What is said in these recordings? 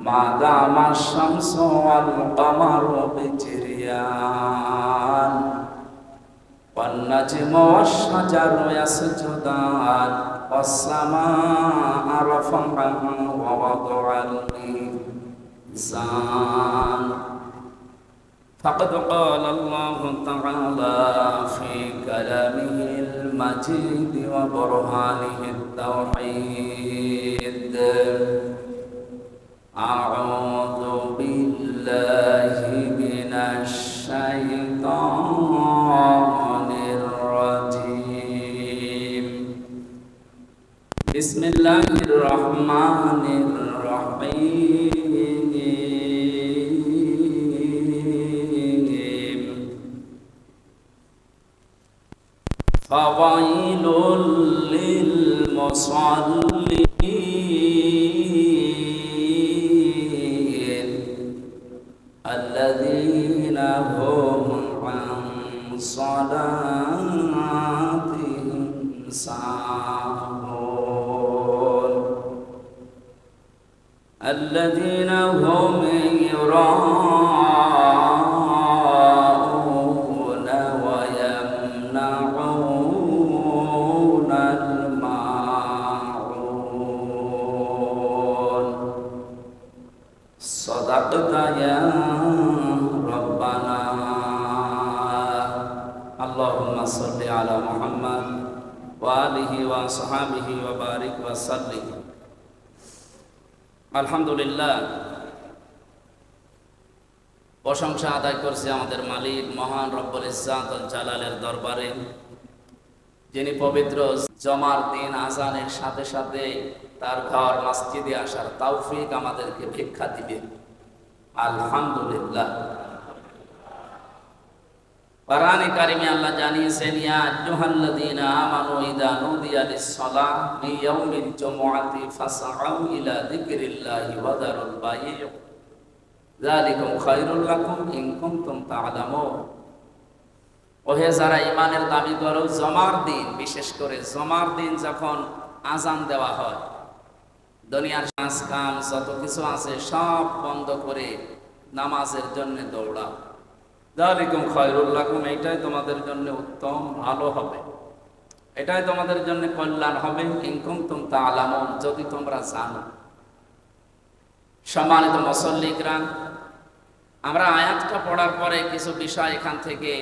মা দামা শামসু ওয়াল কমারু বিজরিয়ান one নাজমু wash শাজারু ইয়াসজুদান ওয়াস সামাআ রাফা'াহা ওয়া ওয়াদা'আল মিজান فقد قال الله تعالى في كلامه المجيد وبرهانه التوحيد أعوذ بالله من الشيطان الرجيم بسم الله الرحمن الرحيم فويل للمصلين الذين هم عن صلاتهم ساهون الذين هم يراءون ويمنعون الماعون صدقت يا ربنا اللهم صل على محمد وآله وصحبه وبارك وسلم আলহামদুলিল্লাহ প্রশংসা আদায় করছি আমাদের মালিক মহান রব্বুল ইজ্জাত ওয়াল জালালের দরবারে, যিনি পবিত্র জমার দিন আযানের সাথে সাথে তার ঘর মসজিদে আসার তৌফিক আমাদেরকে ভিক্ষা দিবেন। আলহামদুলিল্লাহ। কোরআনে কারিমে আল্লাহ জানিয়েছেন, ইয়া আইয়ুহাল্লাযীনা আমানু ইযা নুদিয়া লিস-সালাহ মিন ইয়াউমিল জুমআতি ফাসআউ ইলা যিকরিল্লাহি ওয়া যারুল বাই' যালিকুম খায়রুল লাকুম ইন কুনতুম তা'লামুন। ওহে যারা ঈমানের দাবি করো, জমার দিন, বিশেষ করে জমার দিন যখন আযান দেওয়া হয়, দুনিয়ার কাজ কাম যত কিছু আছে সব বন্ধ করে নামাজের জন্য দৌড়াও। যালিকুম খায়রুল লাকুম, এটাই তোমাদের জন্য উত্তম, ভালো হবে, এটাই তোমাদের জন্য কল্যাণ হবে। ইন কুনতুম তা'লামুন, যদি তোমরা জানো। সম্মানিত মুসল্লিকরা, আমরা আয়াতটা পড়ার পরে কিছু বিষয় এখান থেকে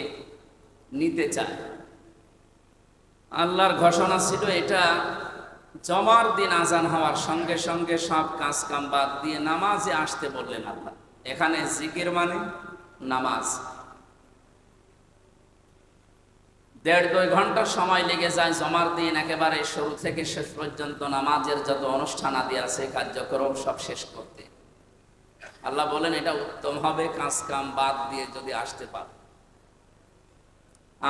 নিতে চাই। আল্লাহর ঘোষণা ছিল এটা, জমার দিন আযান হওয়ার সঙ্গে সঙ্গে সব কাজ কাম বাদ দিয়ে নামাজে আসতে বললেন আল্লাহ। এখানে জিকির মানে নামাজ। ১.৫-২ ঘন্টা সময় লেগে যায় জমার দিন একেবারে শুরু থেকে শেষ পর্যন্ত নামাজের যত অনুষ্ঠান আদি আছে, কার্যক্রম সব শেষ করতে। আল্লাহ বলেন এটা উত্তম হবে কাজ কাম বাদ দিয়ে যদি আসতে পারো।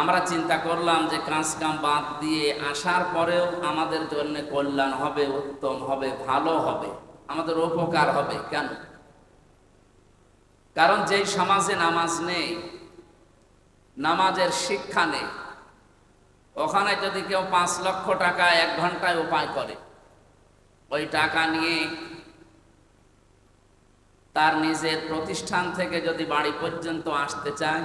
আমরা চিন্তা করলাম যে কাজ কাম বাদ দিয়ে আসার পরেও আমাদের জন্য কল্যাণ হবে, উত্তম হবে, ভালো হবে, আমাদের উপকার হবে। কেন? কারণ যেই সমাজে নামাজ নেই, নামাজের শিক্ষা নেই, ওখানে যদি কেউ ৫ লক্ষ টাকা ১ ঘন্টায় উপায় করে, ওই টাকা নিয়ে তার নিজের প্রতিষ্ঠান থেকে যদি বাড়ি পর্যন্ত আসতে চায়,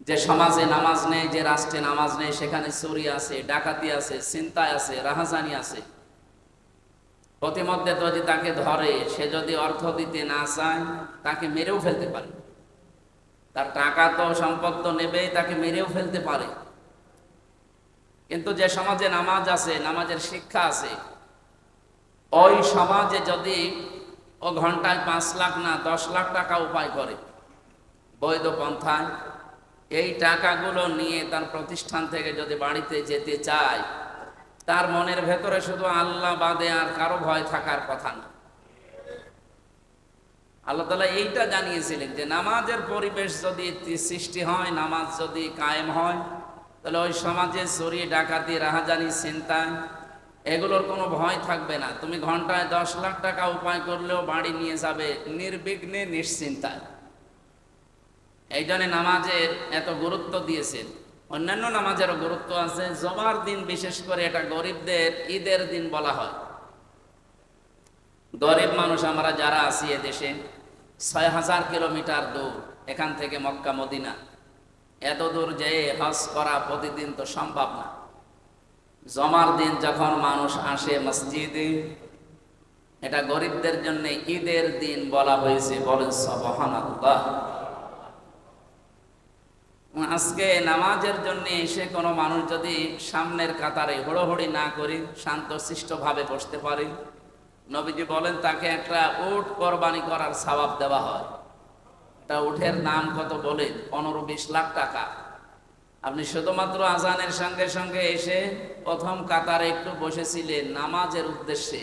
যে সমাজে নামাজ নেই, যে রাষ্ট্রে নামাজ নেই, সেখানে চুরি আছে, ডাকাতি আছে, ছিনতাই আছে, রাহাজানি আছে, প্রতিমধ্যে যদি তাকে ধরে, সে যদি অর্থ দিতে না চায়, তাকে মেরেও ফেলতে পারে। তার টাকা তো সম্পদ তো নেবেই, তাকে মেরেও ফেলতে পারে। কিন্তু যে সমাজে নামাজ আছে, নামাজের শিক্ষা আছে, ওই সমাজে যদি ও ঘন্টায় ৫ লাখ না ১০ লাখ টাকা উপায় করে বৈধ পন্থায়, এই টাকাগুলো নিয়ে তার প্রতিষ্ঠান থেকে যদি বাড়িতে যেতে চায়, তার মনের ভেতরে শুধু আল্লাহ বাদে আর কারো ভয় থাকার কথা না। আল্লাহ তাআলা এইটা জানিয়েছিলেন যে নামাজের পরিবেশ যদি সৃষ্টি হয়, নামাজ যদি কায়েম হয়, তাহলে ওই সমাজে চুরি ডাকাতি রাহাজানি ছিনতাই এগুলোর কোনো ভয় থাকবে না। তুমি ঘন্টায় ১০ লাখ টাকা উপায় করলেও বাড়ি নিয়ে যাবে নির্বিঘ্নে, নিশ্চিন্তায়। এই জন্য নামাজের এত গুরুত্ব দিয়েছেন। অন্যান্য নামাজেরও গুরুত্ব আছে। জমার দিন বিশেষ করে এটা গরিবদের ঈদের দিন বলা হয়। গরিব মানুষ আমরা যারা আছি দেশে, ৬,০০০ কিলোমিটার দূর এখান থেকে মক্কা মদিনা, এত দূর যেয়ে হজ করা প্রতিদিন তো সম্ভব না। জমার দিন যখন মানুষ আসে মসজিদে, এটা গরিবদের জন্য ঈদের দিন বলা হয়েছে। বলেন সুবহানাল্লাহ। আজকে নামাজের জন্য এসে কোনো মানুষ যদি সামনের কাতারে হুড়োহুড়ি না করে শান্তশিষ্ট ভাবে বসতে পারে, নবীজি বলেন তাকে একটা উট কোরবানি করার সওয়াব দেওয়া হয়। এটা উটের দাম কত বলে? 15-20 লাখ টাকা। আপনি শুধুমাত্র আজানের সঙ্গে সঙ্গে এসে প্রথম কাতারে একটু বসেছিলেন নামাজের উদ্দেশ্যে,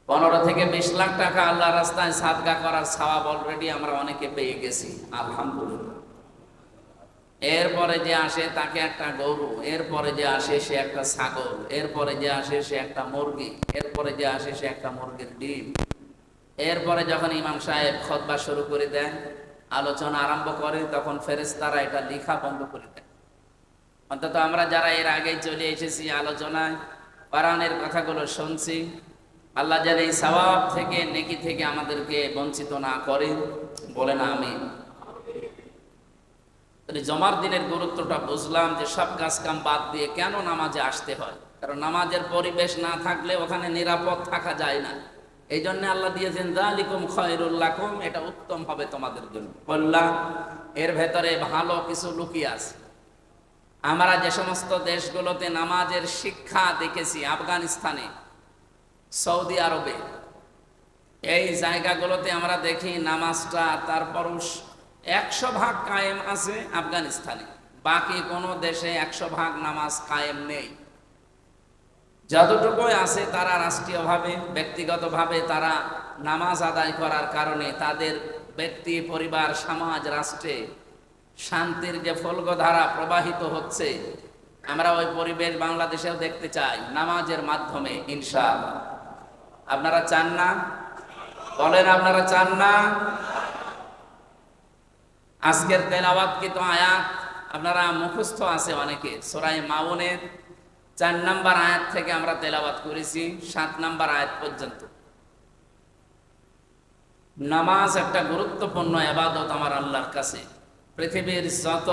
15 থেকে 20 লাখ টাকা আল্লাহ রাস্তায় সাদকা করার সওয়াব অলরেডি আমরা অনেকে পেয়ে গেছি, আলহামদুলিল্লাহ। এরপরে যে আসে তাকে একটা গরু, এরপরে যে আসে সে একটা ছাগল, এরপরে যে আসে সে একটা মুরগি, এরপরে যে আসে সে একটা মুরগির ডিম। এরপরে যখন ইমাম সাহেব খুতবা শুরু করে দেন, আলোচনা আরম্ভ করে, তখন ফেরেশতারা এটা লেখা বন্ধ করে দেয়। অন্তত আমরা যারা এর আগেই চলে এসেছি আলোচনায়, কোরআনের কথাগুলো শুনছি, আল্লাহ যেন এই সওয়াব থেকে, নেকি থেকে আমাদেরকে বঞ্চিত না করে, বলেন আমিন। জমার দিনের গুরুত্বটা বুঝলাম যে সব কাজ কাম বাদ দিয়ে কেন নামাজে আসতে হয়। কারণ নামাজের পরিবেশ না থাকলে ওখানে নিরাপদ থাকা যায় না। এই জন্য আল্লাহ দিয়েছেন যালিকুম খায়রুল লাকুম, এটা উত্তম হবে তোমাদের জন্য। বললাম এর ভেতরে ভালো কিছু লুকিয়ে আছে। আমরা যে সমস্ত দেশগুলোতে নামাজের শিক্ষা দেখেছি, আফগানিস্তানে, সৌদি আরবে, এই জায়গাগুলোতে আমরা দেখি নামাজটা তারপর 100% কায়েম আছে আফগানিস্তানে। বাকি কোনো দেশে 100% নামাজ কায়েম নেই। যতটুকু আছে তারা রাষ্ট্রীয়ভাবে, ব্যক্তিগতভাবে তারা নামাজ আদায় করার কারণে তাদের ব্যক্তি, পরিবার, সমাজ, রাষ্ট্রে শান্তির যে ফলগধারা প্রবাহিত হচ্ছে, আমরা ওই পরিবেশ বাংলাদেশেও দেখতে চাই নামাজের মাধ্যমে, ইনশাআল্লাহ। আপনারা চান না? বলেন আপনারা চান না? আজকের তেলাওয়াতকৃত আয়াত আপনারা মুখস্থ আছে অনেকে। সূরা মাউনের 4 নম্বর আয়াত থেকে আমরা তেলাওয়াত করেছি 7 নম্বর আয়াত পর্যন্ত। নামাজ একটা গুরুত্বপূর্ণ ইবাদত আমার আল্লাহর কাছে। পৃথিবীর যত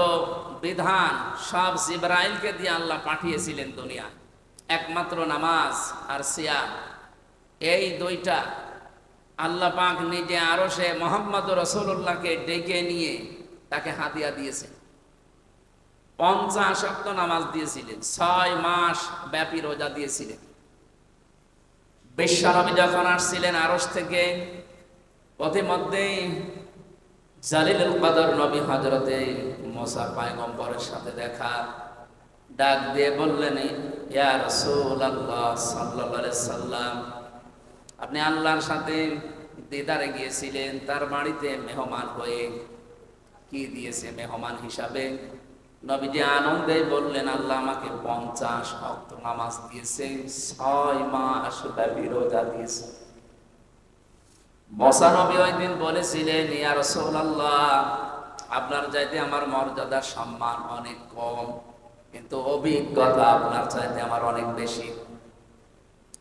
বিধান সব জিবরাইলকে দিয়ে আল্লাহ পাঠিয়েছিলেন দুনিয়া, একমাত্র নামাজ আর সিয়াম, এই দুইটা আল্লাহ পাক নিজে আরশে মুহাম্মদ রাসূলুল্লাহকে ডেকে নিয়ে তাকে হাদিয়া দিয়েছেন। 50 ওয়াক্ত নামাজ দিয়েছিলেন, 6 মাস ব্যাপী রোজা দিয়েছিলেন। বিশ্বনবী যখন আসছিলেন আরশ থেকে, পথিমধ্যেই জালিলুল কদর নবী হযরতে মুসা পয়গম্বরের সাথে দেখা, ডাক দিয়ে বললেন, ইয়া রাসূলুল্লাহ সাল্লাল্লাহু আলাইহি সাল্লাম, আপনি আল্লাহর সাথে দিদারে গিয়েছিলেন, তার বাড়িতে মেহমান হয়ে কি দিয়েছে মেহমান হিসাবে? নবীজি আনন্দে বললেন, আল্লাহ আমাকে 50 ওয়াক্ত নামাজ দিয়েছে, 6 মাস ব্যাপী রোজা দিয়েছে। মুসা নবী ওই দিন বলেছিলেন, ইয়া রাসূলুল্লাহ, আপনার চাইতে আমার মর্যাদা সম্মান অনেক কম, কিন্তু অভিজ্ঞতা আপনার চাইতে আমার অনেক বেশি।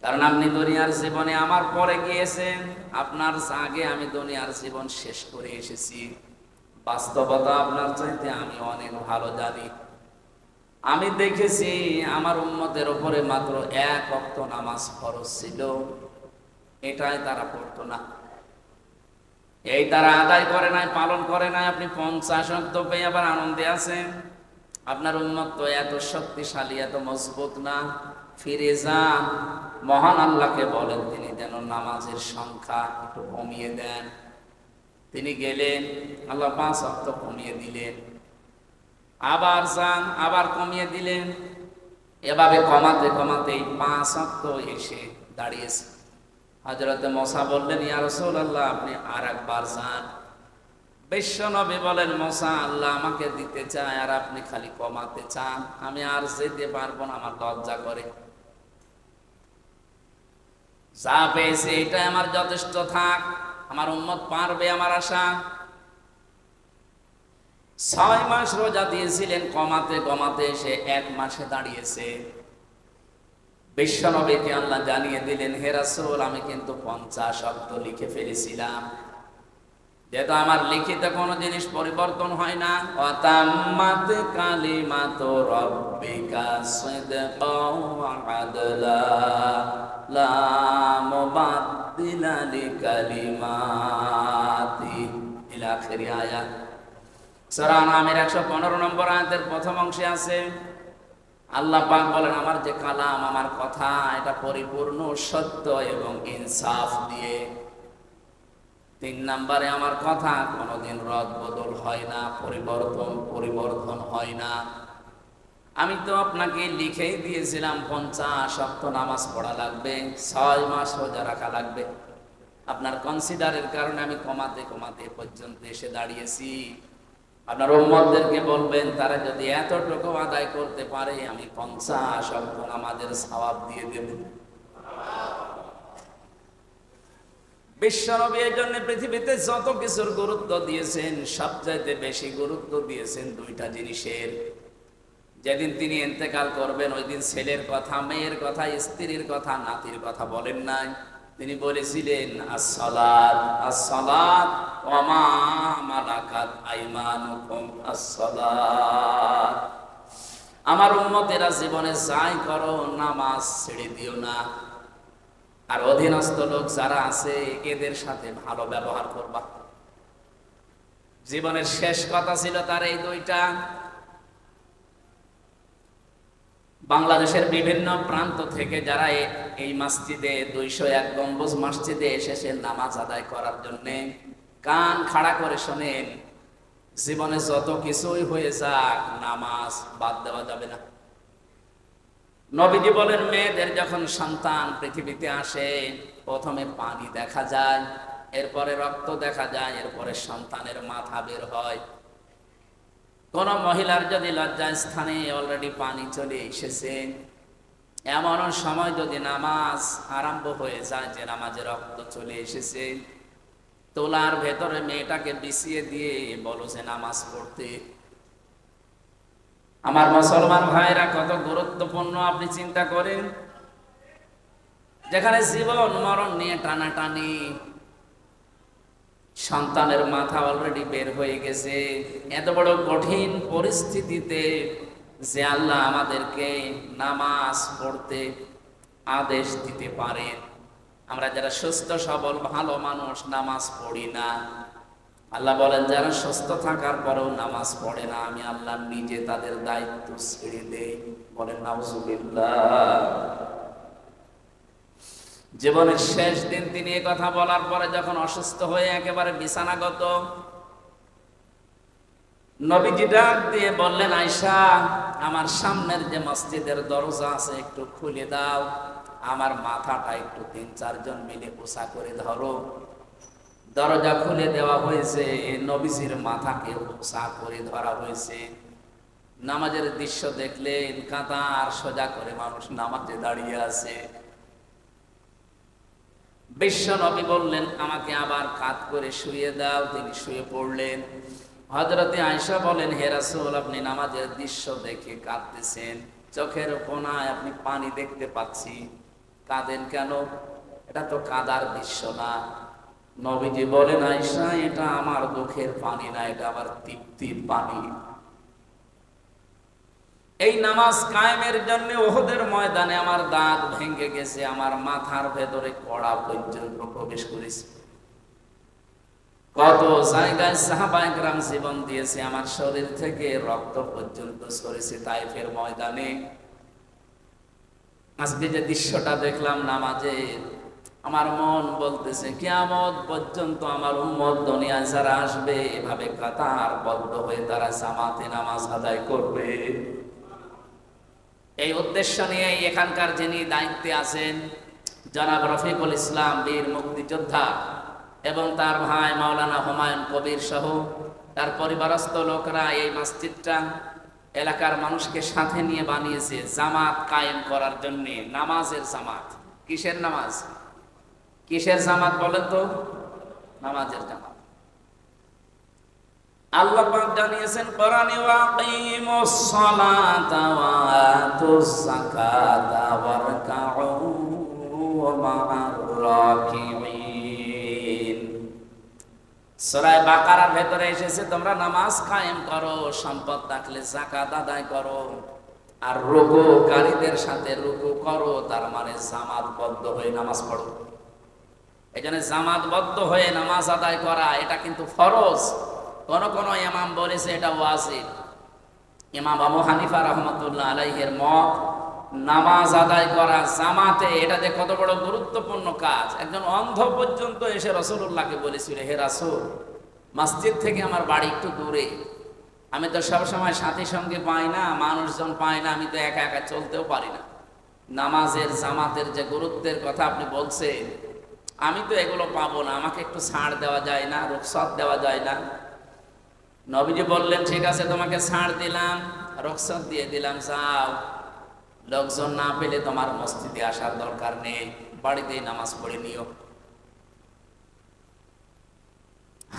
কারণ আপনি দুনিয়ার জীবনে আমার পরে গিয়েছেন, আপনার আগে আমি দুনিয়ার জীবন শেষ করে এসেছি। বাস্তবতা আপনার চাইতে আমি অনেক ভালো জানি। আমি দেখেছি আমার উম্মতের উপরে মাত্র 1 ওয়াক্ত নামাজ ফরজ ছিল, এটাই তারা পড়তো না, এই তারা আদায় করে নাই, পালন করে নাই। আপনি 50 ওয়াক্ত পেয়ে আবার আনন্দে আছেন। আপনার উম্মত তো এত শক্তিশালী, এত মজবুত না। ফিরে যান, মহান আল্লাহকে বলেন তিনি যেন নামাজের সংখ্যা একটু কমিয়ে দেন। তিনি গেলেন, আল্লাহ 5 ওয়াক্ত কমিয়ে দিলেন। আবার যান, আবার কমিয়ে দিলেন। এভাবে কমাতে কমাতে 5 ওয়াক্ত এসে দাঁড়িয়েছে। হযরতে মুসা বললেন, ইয়া রাসূলুল্লাহ, আপনি আর একবার যান। বিশ্বনবী বলেন, মুসা, আল্লাহ আমাকে দিতে চায় আর আপনি খালি কমাতে চান, আমি আর যেতে পারবো না, আমার লজ্জা করে। যা পেয়েছে এটা আমার যথেষ্ট থাক, আমার উম্মত পারবে আমার আশা। 6 মাস রোজা দিয়েছিলেন, কমাতে কমাতে সে 1 মাসে দাঁড়িয়েছে। বিশ্বনবীকে আল্লাহ জানিয়ে দিলেন, হে রাসূল, আমি কিন্তু 50 অক্ত লিখে ফেলেছিলাম। যেহেতু আমার লিখিত কোনো জিনিস পরিবর্তন হয় না, ওয়াতাম্মাত কালিমাতু রাব্বিকা সিদকাও ওয়া আদলা লা মুবাদদিলা লিকালিমাতি ইলা আখিরি আয়াত। সূরা আনামের 115 নম্বর আয়াতের প্রথম অংশে আছে, আল্লাহ পাক বলেন, আমার যে কালাম, আমার কথা, এটা পরিপূর্ণ সত্য এবং ইনসাফ দিয়ে। 3 নম্বরে আমার কথা কোনোদিন রদ বদল হয় না, পরিবর্তন হয় না। আমি তো আপনাকে লিখেই দিয়েছিলাম 50 ওয়াক্ত নামাজ পড়া লাগবে, 6 মাস রোজা রাখা লাগবে। আপনার কনসিডারের কারণে আমি কমাতে পর্যন্ত এসে দাঁড়িয়েছি। আপনার উম্মতদেরকে বলবেন, তারা যদি এতটুকু আদায় করতে পারে, আমি 50 ওয়াক্ত নামাজের সওয়াব দিয়ে দেব। বিশ্বনবী এর জন্য পৃথিবীতে যত কিছুর গুরুত্ব দিয়েছেন, সবচাইতে বেশি গুরুত্ব দিয়েছেন 2টা জিনিসের। যেদিন তিনি ইন্তেকাল করবেন, ওই দিন ছেলের কথা, মেয়ের কথা, স্ত্রীর কথা, নাতির কথা বলেন নাই। তিনি বলেছিলেন, আসসালাত আসসালাত ওয়া মা মালাকাত আইমানুকুম আসসালাত। আমার উম্মতেরা জীবনে যাই করো, নামাজ ছেড়ে দিও না। আর অধীনস্থ লোক যারা আছে, এদের সাথে ভালো ব্যবহার করবা। জীবনের শেষ কথা ছিল তার এই 2টা। বাংলাদেশের বিভিন্ন প্রান্ত থেকে যারা এই মসজিদে 201 গম্বুজ মসজিদে এসেছেন নামাজ আদায় করার জন্য, কান খাড়া করে শোনেন, জীবনে যত কিছুই হয়ে যাক, নামাজ বাদ দেওয়া যাবে না। নবীজি বলেন, মেয়েদের যখন সন্তান পৃথিবীতে আসে, প্রথমে পানি দেখা যায়, এরপরে রক্ত দেখা যায়, এরপরে সন্তানের মাথা বের হয়। কোন মহিলার যদি লজ্জা স্থানে অলরেডি পানি চলে এসেছে, এমন সময় যদি নামাজ আরম্ভ হয়ে যায়, যে নামাজে রক্ত চলে এসেছে, তোলার ভেতরে মেয়েটাকে বিছিয়ে দিয়ে বলো যে নামাজ পড়তে। আমার মুসলমান ভাইরা, কত গুরুত্বপূর্ণ আপনি চিন্তা করেন। যেখানে জীবন মরণ নিয়ে টানাটানি, সন্তানের মাথা অলরেডি বের হয়ে গেছে, এত বড় কঠিন পরিস্থিতিতে যে আল্লাহ আমাদেরকে নামাজ পড়তে আদেশ দিতে পারেন, আমরা যারা সুস্থ সবল ভালো মানুষ নামাজ পড়ি না। আল্লাহ বলেন, যারা সুস্থ থাকার পরেও নামাজ পড়ে না, আমি আল্লাহ নিজে তাদের দায়িত্ব ছেড়ে দেই। বলেন নাউজুবিল্লাহ। জীবনের শেষ দিন তিনি এই কথা বলার পরে যখন অসুস্থ হয়ে একেবারে বিছানাগত, নবীজি ডাক দিয়ে বললেন, আয়েশা, আমার সামনের যে মসজিদের দরজা আছে একটু খুলে দাও, আমার মাথাটা একটু 3-4 জন মিলে পোষা করে ধরো। দরজা খুলে দেওয়া হয়েছে, নবীজির মাথাকে পোষা করে ধরা হয়েছে। নামাজের দৃশ্য দেখলেন, কাতার সোজা করে মানুষ নামাজে দাঁড়িয়ে আছে। বিশ্ব নবী বললেন, আমাকে আবার কাত করে শুয়ে দাও। তিনি শুয়ে পড়লেন। হযরতে আয়েশা বলেন, হে রাসূল, আপনি নামাজের দৃশ্য দেখে কাঁদতেছেন, চোখের কোণায় আপনি পানি দেখতে পাচ্ছি, কাঁদেন কেন? এটা তো কাঁদার দৃশ্য না। নবীজি বলেন, আয়েশা, এটা আমার দুঃখের পানি না, এটা আমার তৃপ্তির পানি। এই নামাজ কায়েমের জন্য উহুদের ময়দানে আমার দাঁত ভেঙে গেছে, আমার মাথার ভেতরে কড়া পর্যন্ত প্রবেশ করেছে। কত জায়গায় সাহাবায়ে কেরাম জীবন দিয়েছে, আমার শরীর থেকে রক্ত পর্যন্ত ঝরেছে তায়েফের ময়দানে। আজকে যে দৃশ্যটা দেখলাম নামাজে, আমার মন বলতেছে, কিয়ামত পর্যন্ত আমার উম্মত দুনিয়ায় যারা আসবে, এভাবে কাতারবদ্ধ হয়ে তারা জামাতে নামাজ আদায় করবে। এই উদ্দেশ্য নিয়ে এখানকার যিনি দায়িত্বে আছেন, জনাব রফিকুল ইসলাম, বীর মুক্তিযোদ্ধা, এবং তার ভাই মাওলানা হুমায়ুন কবির সহ তার পরিবারস্থ লোকরা এই মসজিদটা এলাকার মানুষকে সাথে নিয়ে বানিয়েছে জামাত কায়েম করার জন্য। নামাজের জামাত। কিসের নামাজ? কিসের জামাত বলেন তো? নামাজের জামাত। আল্লাহ পাক জানিয়েছেন কোরআনে, ওয়াকিমুস সালাতা ওয়া আতুস যাকাতা ওয়ারকাউ মা'আর রাকিঈন। সূরা বাকারার ভেতরে এসেছে তোমরা নামাজ কায়েম করো, সম্পদ থাকলে যাকাত আদায় করো, আর রুকুকারীদের সাথে রুকু করো, তার মানে জামাতবদ্ধ হয়ে নামাজ পড়ো। এখানে জামাতবদ্ধ হয়ে নামাজ আদায় করা এটা কিন্তু ফরজ। কোন কোন ইমাম বলেছে এটা ওয়াজিব। ইমাম আবু হানিফা রাহমাতুল্লাহ আলাইহির মত, নামাজ আদায় করা জামাতে এটা যে কত বড় গুরুত্বপূর্ণ কাজ। একজন অন্ধ পর্যন্ত এসে রাসূলুল্লাহকে বলেছিল, হে রাসূল, মসজিদ থেকে আমার বাড়ি একটু দূরে, আমি তো সবসময় সাথী সঙ্গে পাই না, মানুষজন পাই না, আমি তো একা একা চলতেও পারি না। নামাজের জামাতের যে গুরুত্বের কথা আপনি বলছেন, আমি তো এগুলো পাবো না, আমাকে একটু ছাড় দেওয়া যায় না, রুখসত দেওয়া যায় না? নবীজি বললেন, ঠিক আছে, তোমাকে ছাড় দিলাম, রুখসত দিয়ে দিলাম, যাও। লোকজন না পেলে তোমার মসজিদে আসার দরকার নেই, বাড়িতেই নামাজ পড়ে নিও।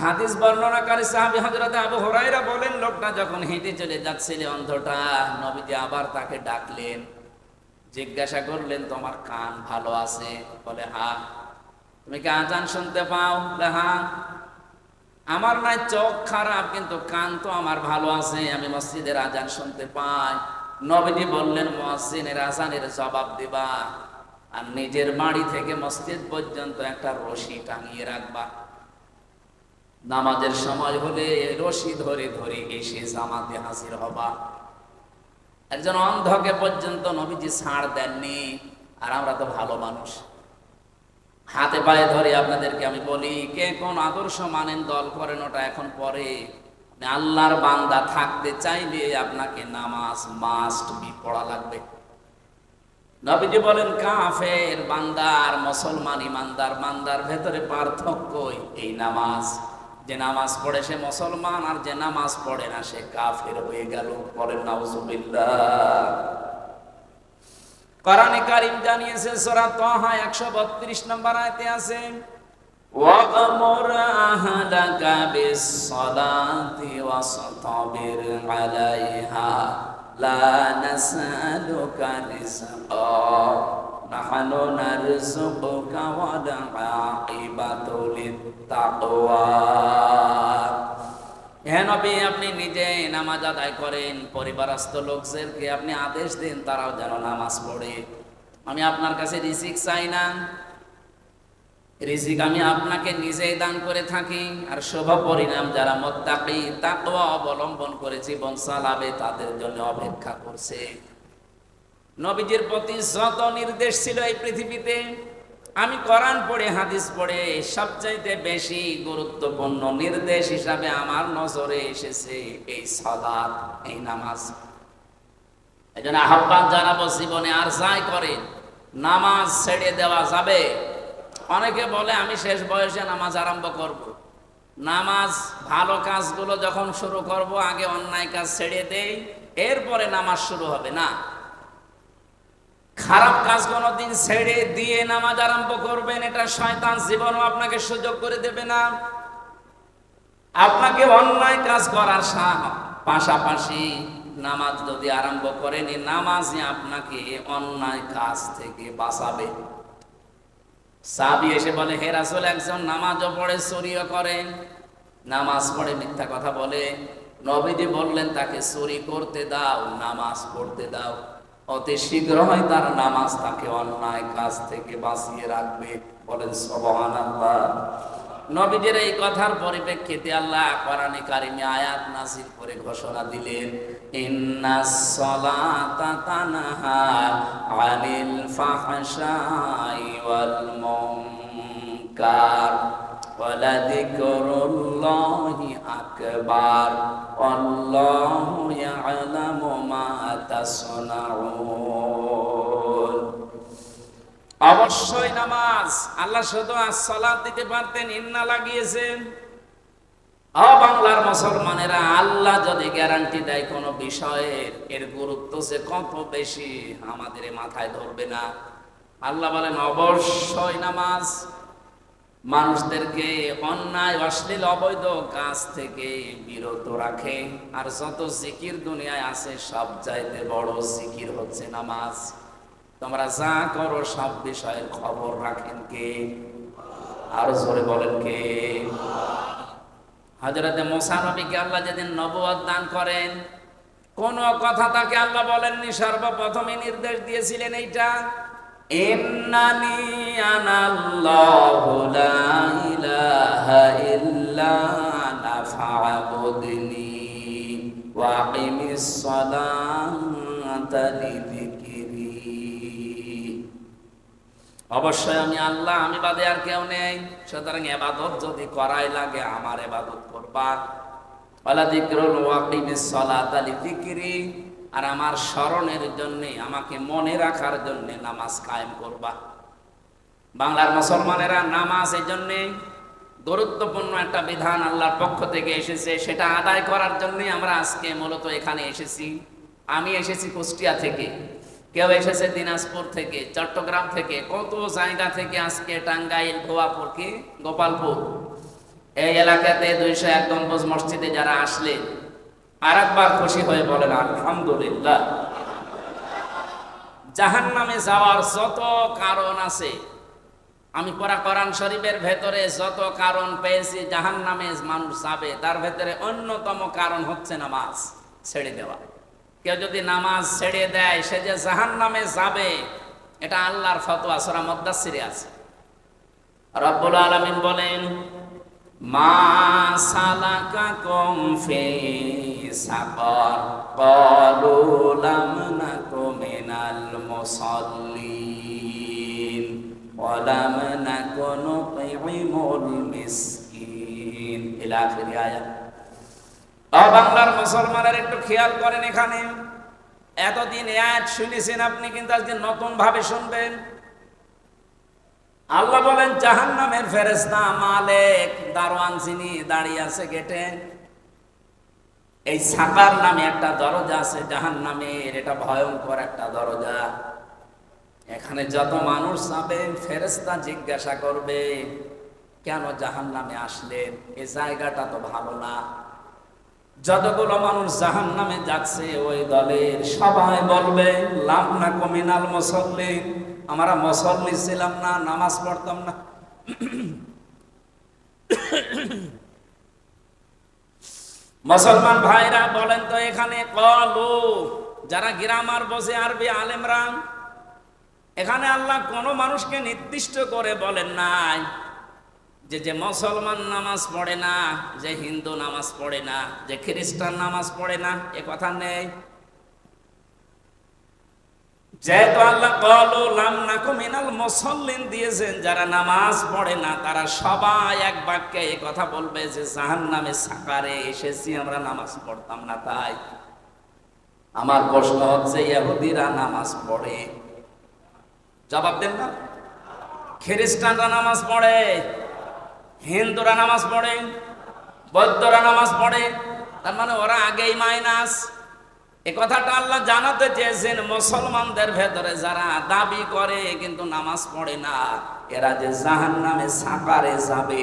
হাদিস বর্ণনাকারী সাহাবী হযরত আবু হুরায়রা বলেন, লোকটা যখন হেঁটে চলে যাচ্ছিল অন্ধটা, নবীজি আবার তাকে ডাকলেন, জিজ্ঞাসা করলেন, তোমার কান ভালো আছে? বলে হ্যাঁ। তুমি কি আজান শুনতে পাও? বলে হ্যাঁ। আমার নাই চোখ খারাপ, কিন্তু কান তো আমার ভালো আছে, আমি মসজিদের আজান শুনতে পাই। নবীজি বললেন, মুয়াজ্জিনের আজানের জবাব দিবা, আর নিজের বাড়ি থেকে মসজিদ পর্যন্ত একটা রশি টাঙিয়ে রাখবা। নামাজের সময় হলে রশি ধরে ধরে এসে জামাতে হাজির হবা। একজন অন্ধকে পর্যন্ত নবীজি ছাড় দেননি, আর আমরা তো ভালো মানুষ, হাতে পায়ে ধরে আপনাদেরকে আমি বলি, কে কোন আদর্শ মানেন, দল করেন, ওটা এখন পরে। আল্লাহর বান্দা থাকতে চাইলে আপনাকে নামাজ মাস্ট বি পড়া লাগবে। নবীজি বলেন, কাফের বান্দা আর মুসলমান ইমানদার বান্দার ভেতরে পার্থক্য এই নামাজ। যে নামাজ পড়ে সে মুসলমান, আর যে নামাজ পড়ে না সে কাফের হয়ে গেল। বলেন নাউজুবিল্লাহ। কোরআনে কারীম জানিয়েছে, সূরা তাহা 132 নম্বর আয়াতে আছে, ওয়া'মুর আহলাকা বিস-সালাতি ওয়াসতাবির আলাইহা লা নাসআলুকা রিজকা নাহনু নারযুকুকা ওয়াল আকিবাতু লিত-তাকওয়া। হে নবী, আপনি নিজে নামাজ আদায় করেন, পরিবারস্থ লোকদেরকে আপনি আদেশ দিন তারাও যেন নামাজ পড়ে। আমি আপনার কাছে রিজিক চাই না, রিজিক আমি আপনাকে নিজেই দান করে থাকি। আর শুভ পরিণাম যারা মুত্তাকি, তাকওয়া অবলম্বন করে জীবন চালাবে, তাদের জন্য অপেক্ষা করছে। নবীজির প্রতি যত নির্দেশ ছিল এই পৃথিবীতে, আমি কোরআন পড়ে হাদিস পড়ে সবচাইতে বেশি গুরুত্বপূর্ণ নির্দেশ হিসাবে আমার নজরে এসেছে এই সালাত, এই নামাজ। এজন্য আহ্বান জানাবো, জীবনে আর যাই করে নামাজ ছেড়ে দেওয়া যাবে? অনেকে বলে আমি শেষ বয়সে নামাজ আরম্ভ করব। নামাজ ভালো কাজগুলো যখন শুরু করব, আগে অন্যায় কাজ ছেড়ে দেই, এরপরে নামাজ শুরু হবে না। খারাপ কাজ কোনদিন ছেড়ে দিয়ে নামাজ আরম্ভ করবেন, এটা শয়তান জীবনও আপনাকে সুযোগ করে দেবে না। আপনাকে অন্যায় কাজ করার পাশাপাশি নামাজ যদি আরম্ভ করেন, নামাজই আপনাকে অন্যায় কাজ থেকে বাঁচাবে। সাহাবী এসে বলে, হে রাসূল, একজন নামাজও পড়ে চুরিও করে, নামাজ পড়ে মিথ্যা কথা বলে। নবীজি বললেন, তাকে চুরি করতে দাও, নামাজ পড়তে দাও, অতি শীঘ্রই তার নামাজ তাকে অন্যায় কাজ থেকে বাঁচিয়ে রাখবে। বলেন সুবহানাল্লাহ। নবীজির এই কথার পরিপ্রেক্ষিতে আল্লাহ কোরআনে কারিমে আয়াত নাযিল করে ঘোষণা দিলেন, ইন্নাস সালাতা তানহা আনিল ফাহশাই ওয়াল মুনকার ওয়ালা যিকরুল্লাহি আকবার আল্লাহু ইয়ালামু মা তাসনাউন। অবশ্যই নামাজ, আল্লাহ শুধু সালাত দিতে পারতেন, ইন্না লাগিয়েছেন। বাংলার মুসলমানেরা, আল্লাহ যদি গ্যারান্টি দেয় কোন বিষয়ের, এর গুরুত্ব যে কত বেশি আমাদের মাথায় ধরবে না। আল্লাহ বলেন অবশ্যই নামাজ। মানুষদেরকে অন্যায় অশ্লীল অবৈধ কাজ থেকে বিরত রাখে। আর যত জিকির দুনিয়ায় আছে সব চাইতে বড় জিকির হচ্ছে নামাজ। তোমরা যা করো সব বিষয়ের খবর রাখেন কে? আরো জোরে বলেন কে? হযরতে মুসা নবীকে আল্লাহ যেদিন নবুয়ত দান করেন, কোন কথা তাকে আল্লাহ বলেননি, সর্বপ্রথমে নির্দেশ দিয়েছিলেন এইটা, ইন্নানি আনাল্লাহু লা ইলাহা ইল্লা আনা ফা'বুদনি ওয়া আকিমিস সালাতা লিযিকরি। অবশ্যই আমি আল্লাহ, আমি বাদে আর কেউ নেই, সুতরাং ইবাদত যদি করাই লাগে আমার ইবাদত করবা। ওয়ালা যিকরুল ওয়া আকিমিস সালাতা লিযিকরি, আর আমার স্মরণের জন্য, আমাকে মনে রাখার জন্য নামাজ কায়েম করবা। বাংলার মুসলমানেরা নামাজ এই জন্য গুরুত্বপূর্ণ একটা বিধান আল্লাহর পক্ষ থেকে এসেছে, সেটা আদায় করার জন্যই আমরা আজকে মূলত এখানে এসেছি। আমি এসেছি কুষ্টিয়া থেকে, কেউ এসেছে দিনাজপুর থেকে, চট্টগ্রাম থেকে, কত জায়গা থেকে আজকে টাঙ্গাইল, ভুয়াপুর, কি গোপালপুর, এই এলাকাতে 201 গম্বুজ মসজিদে যারা আসলেন, আর একবার খুশি হয়ে বলেন আলহামদুলিল্লাহ। জাহান্নামে যাওয়ার যত কারণ আছে, আমি পড়া কোরআন শরীফের ভেতরে যত কারণ পেয়েছি জাহান্নামে মানুষ যাবে, তার ভেতরে অন্যতম কারণ হচ্ছে নামাজ ছেড়ে দেওয়া। কেউ যদি নামাজ ছেড়ে দেয় সে যে জাহান্নামে যাবে, এটা আল্লাহর ফতোয়া, সূরা মুদ্দাসসিরে আছে। রব্বুল আলামিন বলেন, মা সালাকাকুম ফি সাকার ক্বালু লাম নাকু মিনাল মুসাল্লিন ওয়া লাম নাকু নুতঈমুল মিসকিন ইলা আখির আয়াত। বাংলার মুসলমানের একটু খেয়াল করেন, এখানে এতদিন আয়াত শুনেছেন আপনি, কিন্তু আজকে নতুন ভাবে শুনবেন। আল্লাহ বলেন জাহান্নামের ফেরেশতা মালিক, দারওয়ান যিনি দাঁড়িয়ে আছে গেটে, এই সাকার নামে একটা দরজা আছে জাহান্নামের, এটা ভয়ঙ্কর একটা দরজা। এখানে যত মানুষ যাবে ফেরেশতা জিজ্ঞাসা করবে, কেন জাহান্নামে আসলেন? এই জায়গাটা তো ভালো না। যতগুলো মানুষ জাহান্নামে যাচ্ছে ওই দলের সবাই বলবে, লাম নাকু মিনাল মুসাল্লিন, আমরা মুসল্লি ছিলাম না, নামাজ পড়তাম না। মুসলমান ভাইরা বলেন তো, এখানে ক্বালু, যারা গ্রামার বসে আরবি আলেমরা, এখানে আল্লাহ কোন মানুষকে নির্দিষ্ট করে বলেন নাই যে যে মুসলমান নামাজ পড়ে না, যে হিন্দু নামাজ পড়ে না, যে খ্রিস্টান নামাজ পড়ে না, এ কথা নেই। যেহেতু আল্লাহ ক্বালু লাম নাকু মিনাল মুসাল্লিন দিয়েছেন, যারা নামাজ পড়ে না তারা সবাই এক বাক্যে এই কথা বলবে যে জাহান্নামে সাকারে এসেছি, আমরা নামাজ পড়তাম না। তাই আমার প্রশ্ন হচ্ছে, ইহুদিরা নামাজ পড়ে? জবাব দেন না। খ্রিস্টানরা নামাজ পড়ে, হিন্দুরা নামাজ পড়ে, বৌদ্ধরা নামাজ পড়ে, তার মানে ওরা আগেই মাইনাস। এ কথাটা আল্লাহ জানাতে চেয়েছেন মুসলমানদের ভেতরে যারা দাবি করে কিন্তু নামাজ পড়ে না, এরা যে জাহান্নামে সাকারে যাবে।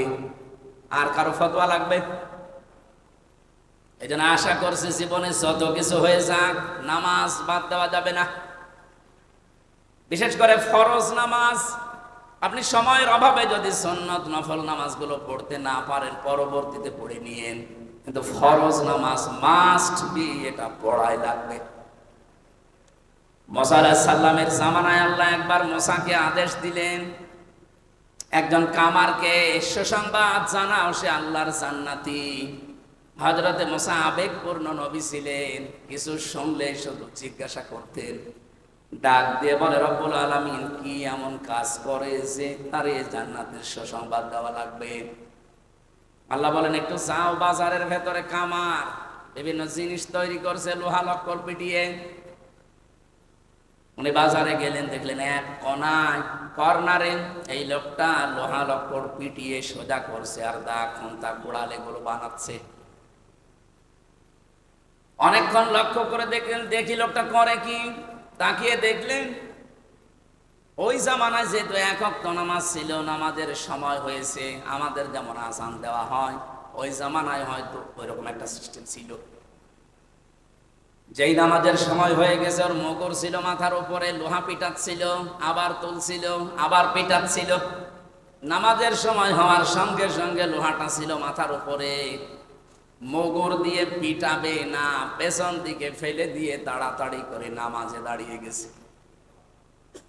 আর কারো ফতোয়া লাগবে? এই জন্য আশা করছি জীবনে যত কিছু হয়ে যাক, নামাজ বাদ দেওয়া যাবে না। বিশেষ করে ফরজ নামাজ, আপনি সময়ের অভাবে যদি সুন্নত নফল নামাজগুলো পড়তে না পারেন পরবর্তীতে পড়ে নিয়েন, কিন্তু ফরজ নামাজ মাস্ট বি, এটা পড়াই লাগবে। মুসা আলাইহিস সালামের জামানায় আল্লাহ একবার মুসাকে আদেশ দিলেন, একজন কামারকে সুসংবাদ জানাও, সে আল্লাহর জান্নাতি। হযরতে মুসা আবেগপূর্ণ নবী ছিলেন, কিছু শুনলে শুধু জিজ্ঞাসা করতেন। ডাক দিয়ে বলে, রব্বুল আলামিন কি এমন কাজ করে যে তারে জান্নাতের সুসংবাদ দেওয়া লাগবে? আল্লাহ বলেন, একটু যাও, বাজারের ভেতরে কামার বিভিন্ন জিনিস তৈরি করছে লোহা লক্কর পিটিয়ে। উনি বাজারে গেলেন, দেখলেন এক কোনায় কর্নারে এই লোকটা লোহা লক্কর পিটিয়ে সোজা করছে আর দা খুন্তা গোড়াল এগুলো বানাচ্ছে। অনেকক্ষণ লক্ষ্য করে দেখলেন, দেখি লোকটা করে কি, তাকিয়ে দেখলেন ওই জামানায় যেহেতু এক ওয়াক্ত নামাজ ছিল, নামাজের সময় হয়েছে, আমাদের যেমন আযান দেওয়া হয়, ওই জামানায় হয়তো ওইরকম একটা সিস্টেম ছিল। যেই নামাজের সময় হয়ে গেছে, ওর মগর ছিল মাথার উপরে, লোহা পিটাচ্ছিল, আবার তুলছিল, আবার পিটাচ্ছিল। নামাজের সময় হওয়ার সঙ্গে সঙ্গে লোহাটা ছিল মাথার উপরে, মগর দিয়ে পিটাবে না, পেছন দিকে ফেলে দিয়ে তাড়াতাড়ি করে নামাজে দাঁড়িয়ে গেছে।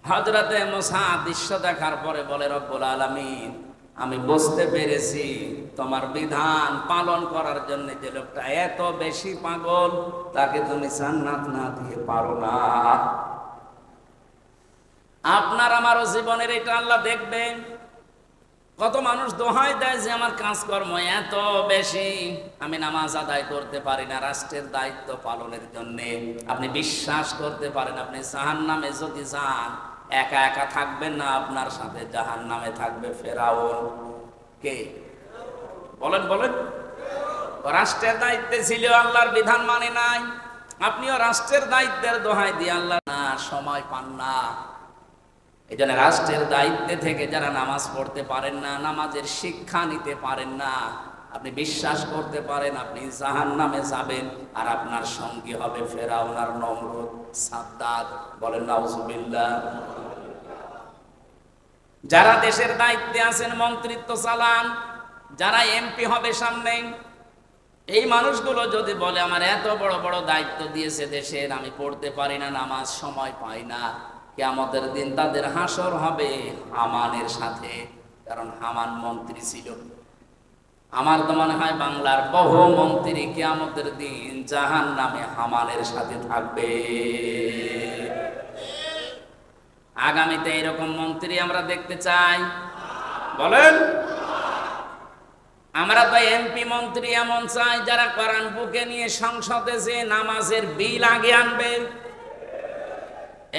হযরতে মুসা দৃশ্য দেখার পরে বলে, রব্বুল আলামিন, আমি বুঝতে পেরেছি তোমার বিধান পালন করার জন্য যে লোকটা এত বেশি পাগল, তাকে তুমি জান্নাত না দিয়ে পারো না। আপনার আমারও জীবনের এটা আল্লাহ দেখবেন। কত মানুষ দোহাই দেয় যে আমার কাজকর্ম এত বেশি, আমি নামাজ আদায় করতে পারি না রাষ্ট্রের দায়িত্ব পালনের জন্য। আপনি বিশ্বাস করতে পারেন, আপনি জাহান্নামে যদি যান, একা একা থাকবেন না, আপনার সাথে জাহান্নামে থাকবে ফেরাউন। কে বলেন বলেন? রাষ্ট্রের দায়িত্বে ছিল, আল্লাহর বিধান মানে নাই। আপনিও রাষ্ট্রের দায়িত্বের দোহাই দিয়ে আল্লাহ না সময় পান না। এই জন্য রাষ্ট্রের দায়িত্বে থেকে যারা নামাজ পড়তে পারেন না, নামাজের শিক্ষা নিতে পারেন না, আপনি বিশ্বাস করতে পারেন আপনি জাহান্নামে যাবেন, আর আপনার সঙ্গী হবে ফেরাউন আর নমরুদ, সাদ্দাত। বলেন নাউজুবিল্লাহ। যারা দেশের দায়িত্বে আছেন, মন্ত্রিত্ব চালান, যারা এমপি হবে সামনে, এই মানুষগুলো যদি বলে আমার এত বড় বড় দায়িত্ব দিয়েছে দেশের, আমি পড়তে পারি না নামাজ, সময় পাই না, কিয়ামতের দিন তাদের হাসর হবে হামানের সাথে। কারণ হামান মন্ত্রী ছিল। আমার তো মনে হয় বাংলার বহু মন্ত্রী কিয়ামতের দিন জাহান্নামে হামানের সাথে থাকবে। আগামীতে এরকম মন্ত্রী আমরা দেখতে চাই? বলেন। আমরা তো এমপি মন্ত্রী এমন চাই যারা কোরআন বুকে নিয়ে সংসদে যে নামাজের বিল আগে আনবে।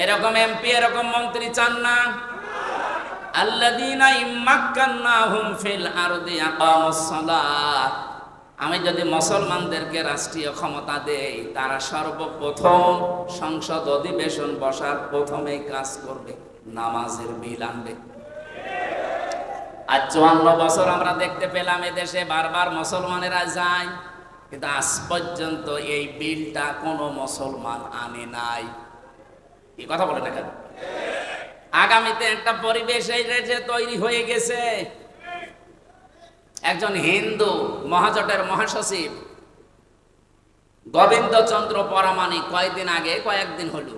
এরকম এমপি, এরকম মন্ত্রী চান না? আল্লাযীনা ইম্মাক্কান্নাহুম ফিল আরদি আকামুস সালাহ। আমি যদি মুসলমানদেরকে রাষ্ট্রীয় ক্ষমতা দেই, তারা সর্বপ্রথম সংসদ অধিবেশন বসার প্রথমেই কাজ করবে নামাজের বিল আনবে। আজ 54 বছর আমরা দেখতে পেলাম এদেশে বারবার মুসলমানেরা যায়, কিন্তু আজ পর্যন্ত এই বিলটা কোনো মুসলমান আনে নাই। এই কথা বলে না কেন? আগামীতে একটা পরিবেশ এই দেশে তৈরি হয়ে গেছে। একজন হিন্দু মহাজোটের মহাসচিব গোবিন্দচন্দ্র পরামানিক কয়েকদিন হলো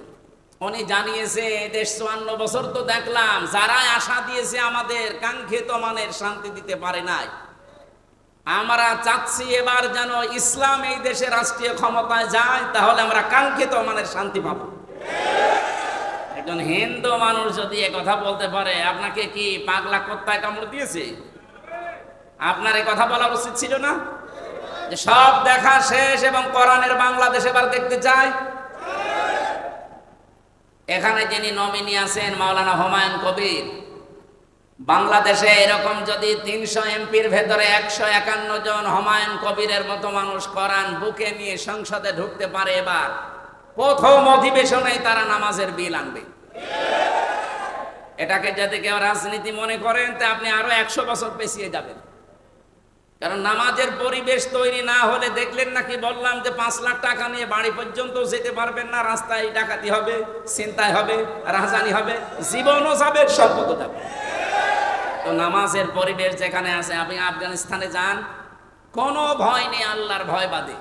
উনি জানিয়েছে, দেশ 54 বছর তো দেখলাম যারা আশা দিয়েছে আমাদের কাঙ্ক্ষিত মানের শান্তি দিতে পারে নাই। আমরা চাচ্ছি এবার যেন ইসলাম এই দেশে রাষ্ট্রীয় ক্ষমতায় যায়, তাহলে আমরা কাঙ্ক্ষিত মানের শান্তি পাবো। একজন হিন্দু মানুষ যদি এ কথা বলতে পারে, আপনাকে কি পাগলা কুত্তায় কামড় দিয়েছে? আপনার এই কথা বলা উচিত ছিল না? যে সব দেখা শেষ এবং কোরআনের বাংলাদেশ এবার দেখতে চাই। এখানে যিনি নমিনি আছেন মাওলানা হুমায়ুন কবির, বাংলাদেশে এরকম যদি 300 এমপির ভেতরে 151 জন হুমায়ুন কবিরের মতো মানুষ কোরআন বুকে নিয়ে সংসদে ঢুকতে পারে, এবার প্রথম অধিবেশনেই তারা নামাজের বিল আনবে। এটাকে যদি কেউ রাজনীতি মনে করেন, তা আপনি আরো 100 বছর পেছিয়ে যাবেন। কারণ নামাজের পরিবেশ তৈরি না হলে, দেখলেন নাকি বললাম যে 5 লাখ টাকা নিয়ে বাড়ি পর্যন্ত যেতে পারবেন না, রাস্তায় ডাকাতি হবে, ছিনতাই হবে, রাহাজানি হবে, জীবনও যাবে, সম্পদ যাবে। তো নামাজের পরিবেশ যেখানে আছে, আপনি আফগানিস্তানে যান, কোনো ভয় নেই আল্লাহর ভয় বাদে।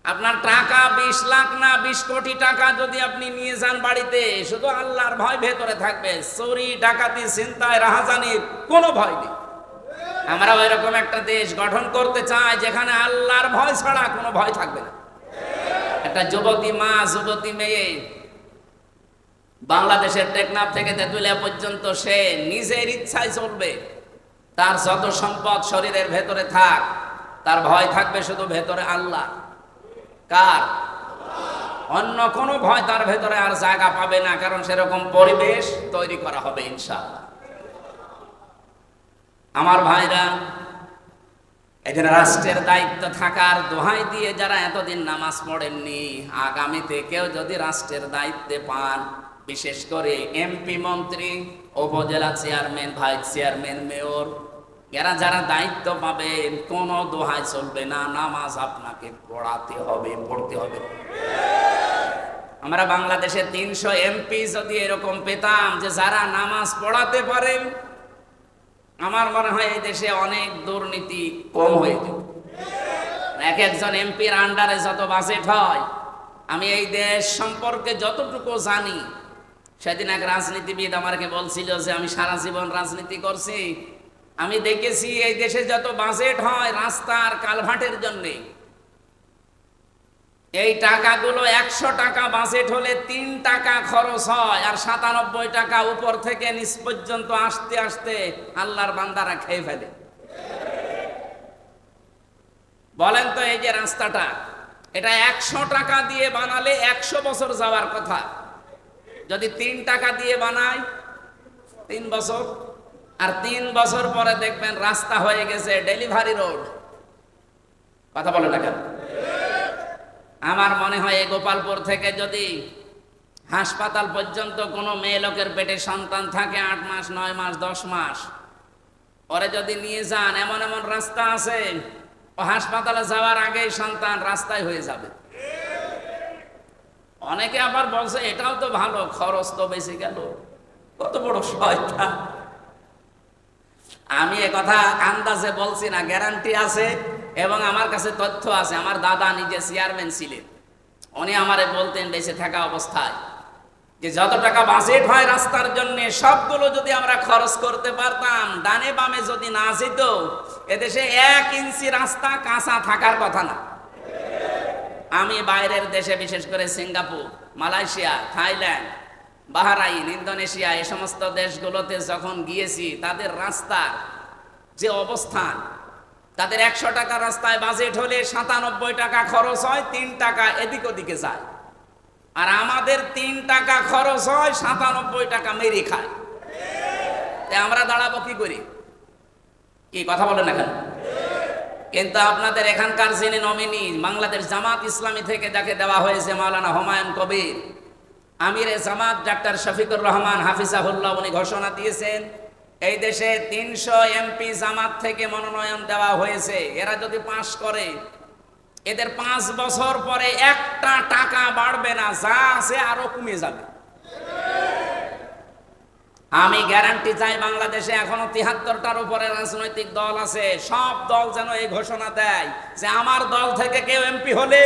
আপনার টাকা 20 লাখ না 20 কোটি টাকা যদি আপনি নিয়ে যান বাড়িতে, শুধু আল্লাহর ভয় ভেতরে থাকবে, চুরি ডাকাতি ছিনতাই রাহাজানির কোনো ভয় নেই। আমরা ওইরকম একটা দেশ গঠন করতে চাই যেখানে আল্লাহর ভয় ছাড়া কোনো ভয় থাকবে না। একটা যুবতী মা, যুবতী মেয়ে বাংলাদেশের টেকনাফ থেকে তেঁতুলিয়া পর্যন্ত, সে নিজের ইচ্ছায় চলবে। তার যত সম্পদ শরীরের ভেতরে থাক, তার ভয় থাকবে শুধু ভেতরে আল্লাহ। কার? অন্য কোনো ভয় তার ভেতরে আর জায়গা পাবে না, কারণ সেরকম পরিবেশ তৈরি করা হবে ইনশাআল্লাহ। আমার ভাইরা, এখানে রাষ্ট্রের দায়িত্ব থাকার দোহাই দিয়ে যারা এতদিন নামাজ পড়েননি, আগামীতে কেউ যদি রাষ্ট্রের দায়িত্বে পান, বিশেষ করে এমপি, মন্ত্রী, উপজেলা চেয়ারম্যান, ভাইস চেয়ারম্যান, মেয়র, এরা যারা দায়িত্ব পাবেন, কোনো দোহাই চলবে না, নামাজ আপনাকে পড়তে হবে। আমরা বাংলাদেশে 300 এমপি যদি এরকম পেতাম যে যারা নামাজ পড়াতে পারে, আমার মনে হয় এই দেশে অনেক দুর্নীতি কম হয়ে যেত। এক একজন এমপির আন্ডারে যত বাজেট হয়, আমি এই দেশ সম্পর্কে যতটুকু জানি, সেদিন এক রাজনীতিবিদ আমাকে বলছিল যে আমি সারা জীবন রাজনীতি করছি, আমি দেখেছি এই দেশে যত বাজেট হয় রাস্তার কালভার্টের জন্য, এই টাকাগুলো 100 টাকা বাজেট হলে 3 টাকা খরচ হয়, আর 97 টাকা উপর থেকে নিচ পর্যন্ত আসতে আসতে আল্লাহর বান্দারা খেয়ে ফেলে। বলেন তো, এই যে রাস্তাটা, এটা 100 টাকা দিয়ে বানালে 100 বছর যাওয়ার কথা, যদি 3 টাকা দিয়ে বানায় 3 বছর, আর 3 বছর পরে দেখবেন রাস্তা হয়ে গেছে ডেলিভারি রোড। কথা বলে না কেন? আমার মনে হয় এই গোপালপুর থেকে যদি হাসপাতাল পর্যন্ত কোনো মেয়ে লোকের পেটে সন্তান থাকে 8 মাস, 9 মাস, 10 মাস, পরে যদি নিয়ে যান, এমন এমন রাস্তা আছে ও হাসপাতালে যাওয়ার আগেই সন্তান রাস্তায় হয়ে যাবে। অনেকে আবার বলছে এটাও তো ভালো, খরচ তো বেশি গেল। কত বড় শয়তান! আমি এ কথা আন্দাজে বলছি না, গ্যারান্টি আছে এবং আমার কাছে তথ্য আছে। আমার দাদা নিজে চেয়ারম্যান ছিলেন, উনি আমারে বলতেন বেঁচে থাকা অবস্থায় যে যত টাকা বাজেট হয় রাস্তার জন্য, সবগুলো যদি আমরা খরচ করতে পারতাম, ডানে বামে যদি না যেত, এদেশে 1 ইঞ্চি রাস্তা কাঁচা থাকার কথা না। আমি বাইরের দেশে, বিশেষ করে Singapore, Malaysia, Thailand, Bahrain, Indonesia, এই সমস্ত দেশগুলোতে যখন গিয়েছি, তাদের রাস্তার যে অবস্থান, তাদের 100 টাকা রাস্তায় বাজেট হলে 97 টাকা খরচ হয়, 3 টাকা এদিক ওদিকে যায়। আর আমাদের 3 টাকা খরচ হয়, 97 টাকা মেরে খায়। আমরা দাঁড়াবো কি করি? কি কথা বলেন না কেন? কিন্তু আপনাদের এখানকার যিনি নমিনি, বাংলাদেশ জামাত ইসলামী থেকে যাকে দেওয়া হয়েছে মাওলানা হুমায়ুন কবির, আমিরে জামাত ডাক্তার শফিকুর রহমান হাফিজাহুল্লাহ, উনি ঘোষণা দিয়েছেন এই দেশে 300 এমপি জামাত থেকে মনোনয়ন দেওয়া হয়েছে। এরা যদি পাস করে, এদের 5 বছর পরে 1টা টাকা বাড়বে না, যা আছে আরো কমে যাবে। আমি গ্যারান্টি চাই, বাংলাদেশে এখনো 73টার উপরে রাজনৈতিক দল আছে, সব দল যেন এই ঘোষণা দেয় যে আমার দল থেকে কেউ এমপি হলে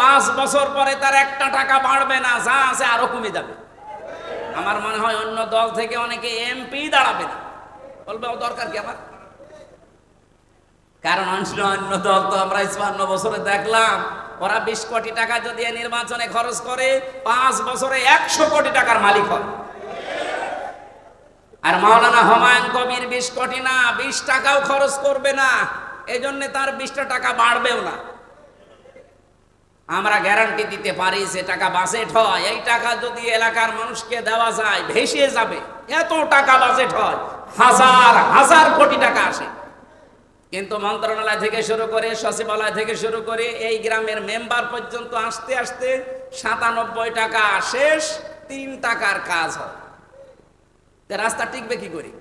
5 বছর পরে তার 1টা টাকা বাড়বে না, যা আছে আরো কমে যাবে। আমার মনে হয় অন্য দল থেকে অনেকে এমপি দাঁড়াবে না, বলবে ও দরকার কি আমার। কারণ অন্য দল তো আমরা 54 বছরে দেখলাম, ওরা 20 কোটি টাকা যদি নির্বাচনে খরচ করে, 5 বছরে 100 কোটি টাকার মালিক হয়। আর মাওলানা হুমায়ুন কবির 20 কোটি না, 20 টাকাও খরচ করবে না, এই জন্য তার 20টা টাকা বাড়বেও না। আমরা গ্যারান্টি দিতে পারি যে টাকা বাজেট হয়, এই টাকা যদি এলাকার মানুষকে দেওয়া যায়, ভেসে যাবে। এত টাকা বাজেট হয়, হাজার হাজার কোটি টাকা আসে, কিন্তু মন্ত্রণালয় থেকে শুরু করে, সচিবালয় থেকে শুরু করে, এই গ্রামের মেম্বার পর্যন্ত আসতে আসতে 97 টাকা শেষ, 3 টাকার কাজ হয়। রাস্তা টিকবে কি করে?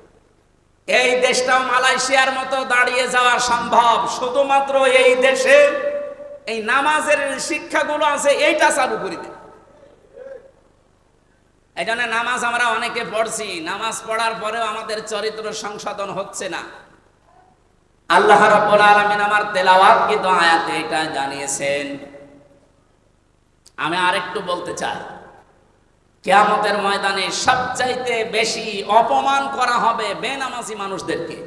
এই দেশটাও মালয়েশিয়ার মতো দাঁড়িয়ে যাওয়া সম্ভব শুধুমাত্র এই দেশে এই নামাজের শিক্ষাগুলো আছে, এইটা চালু করে দেয়। এই জন্য নামাজ আমরা অনেকে পড়ছি, নামাজ পড়ার পরেও আমাদের চরিত্র সংশোধন হচ্ছে না। আল্লাহ রাব্বুল আলামিন আমার তেলাওয়াতকৃত আয়াতে এটা জানিয়েছেন। আমি আরেকটু বলতে চাই, কিয়ামতের ময়দানে সবচাইতে বেশি অপমান করা হবে বেনামাজি মানুষদেরকে।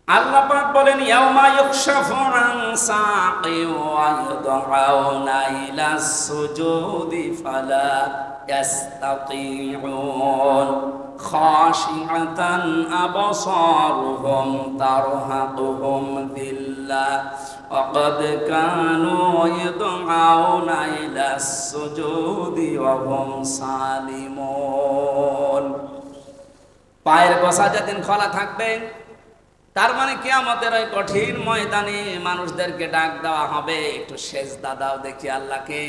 আল্লাহ পাক বলেন, ইয়াউমা ইউকশাফু আন সাকি ওয়া ইউদআউনা ইলাস সুজুদি ফালা ইয়াস্তাতিউন খাশিআতান আবসারুহুম তারহাকুহুম যিল্লাহ ওয়া ক্বাদ কানু ইউদআউনা ইলাস সুজুদি ওয়া হুম সালিমুন। পায়ের গোছা যেদিন খোলা থাকবে, তার মানে কিয়ামতের ওই কঠিন ময়দানে মানুষদেরকে ডাক দেওয়া হবে, একটু সেজদা দাও দেখি আল্লাহকে,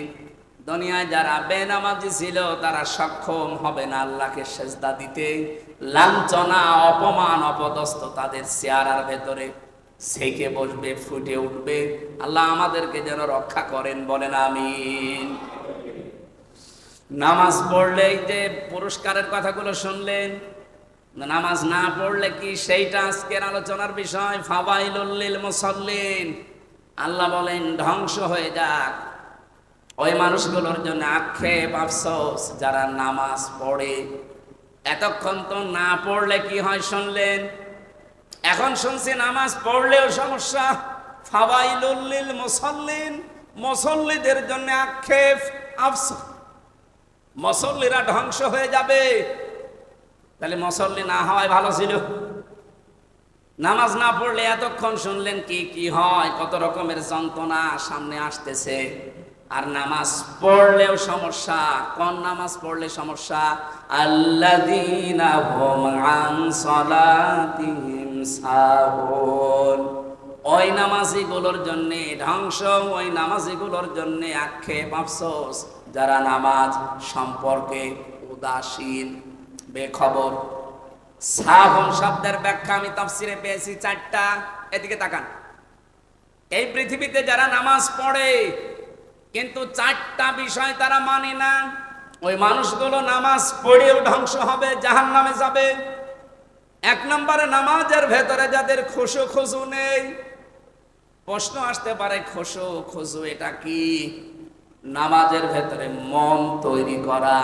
দুনিয়ায় যারা বেনামাজি ছিল তারা সক্ষম হবে না আল্লাহকে সেজদা দিতে। লাঞ্ছনা, অপমান, অপদস্থ তাদের চেহারার ভেতরে ঝেঁকে বসবে, ফুটে উঠবে। আল্লাহ আমাদেরকে যেন রক্ষা করেন, বলেন আমিন। নামাজ পড়লে এই যে পুরস্কারের কথাগুলো শুনলেন, নামাজ না পড়লে কি সেইটা আজকের আলোচনার বিষয়। ফাওয়াইলুল লিল মুসাল্লিন, আল্লাহ বলেন ধ্বংস হয়ে যাক ওই মানুষগুলোর জন্য, আক্ষেপ, আফসোস যারা নামাজ পড়ে। এতক্ষণ তো না পড়লে কি হয় শুনলেন, এখন শুনছি নামাজ পড়লেও সমস্যা। ফাওয়াইলুল লিল মুসাল্লিন, মুসল্লিদের জন্য আক্ষেপ, আফসোস, মুসল্লিরা ধ্বংস হয়ে যাবে। তাহলে মুসল্লি না হওয়াই ভালো ছিল। নামাজ না পড়লে এতক্ষণ শুনলেন কি কি হয়, কত রকমের যন্ত্রণা সামনে আসতেছে। আর নামাজ পড়লেও সমস্যা। কোন নামাজ পড়লে সমস্যা? আল্লাযীনা হুম আন সালাতিহিম সাহুন, ওই নামাজিগুলোর জন্য ধ্বংস, ওই নামাজিগুলোর জন্য আক্ষেপ, আফসোস যারা নামাজ সম্পর্কে উদাসীন, বেখবর। সাহুন শব্দের ব্যাখ্যা আমি তাফসিরে পেয়েছি চারটা, এদিকে তাকান। এই পৃথিবীতে যারা নামাজ পড়ে কিন্তু চারটা বিষয় তারা মানে না, ওই মানুষগুলো নামাজ পড়েও ধ্বংস হবে, জাহান্নামে যাবে। এক নম্বরে নামাজের ভেতরে যাদের খুশু খুজু নেই। প্রশ্ন আসতে পারে, খুশু খুজু এটা কি? নামাজের ভেতরে মন তৈরি করা।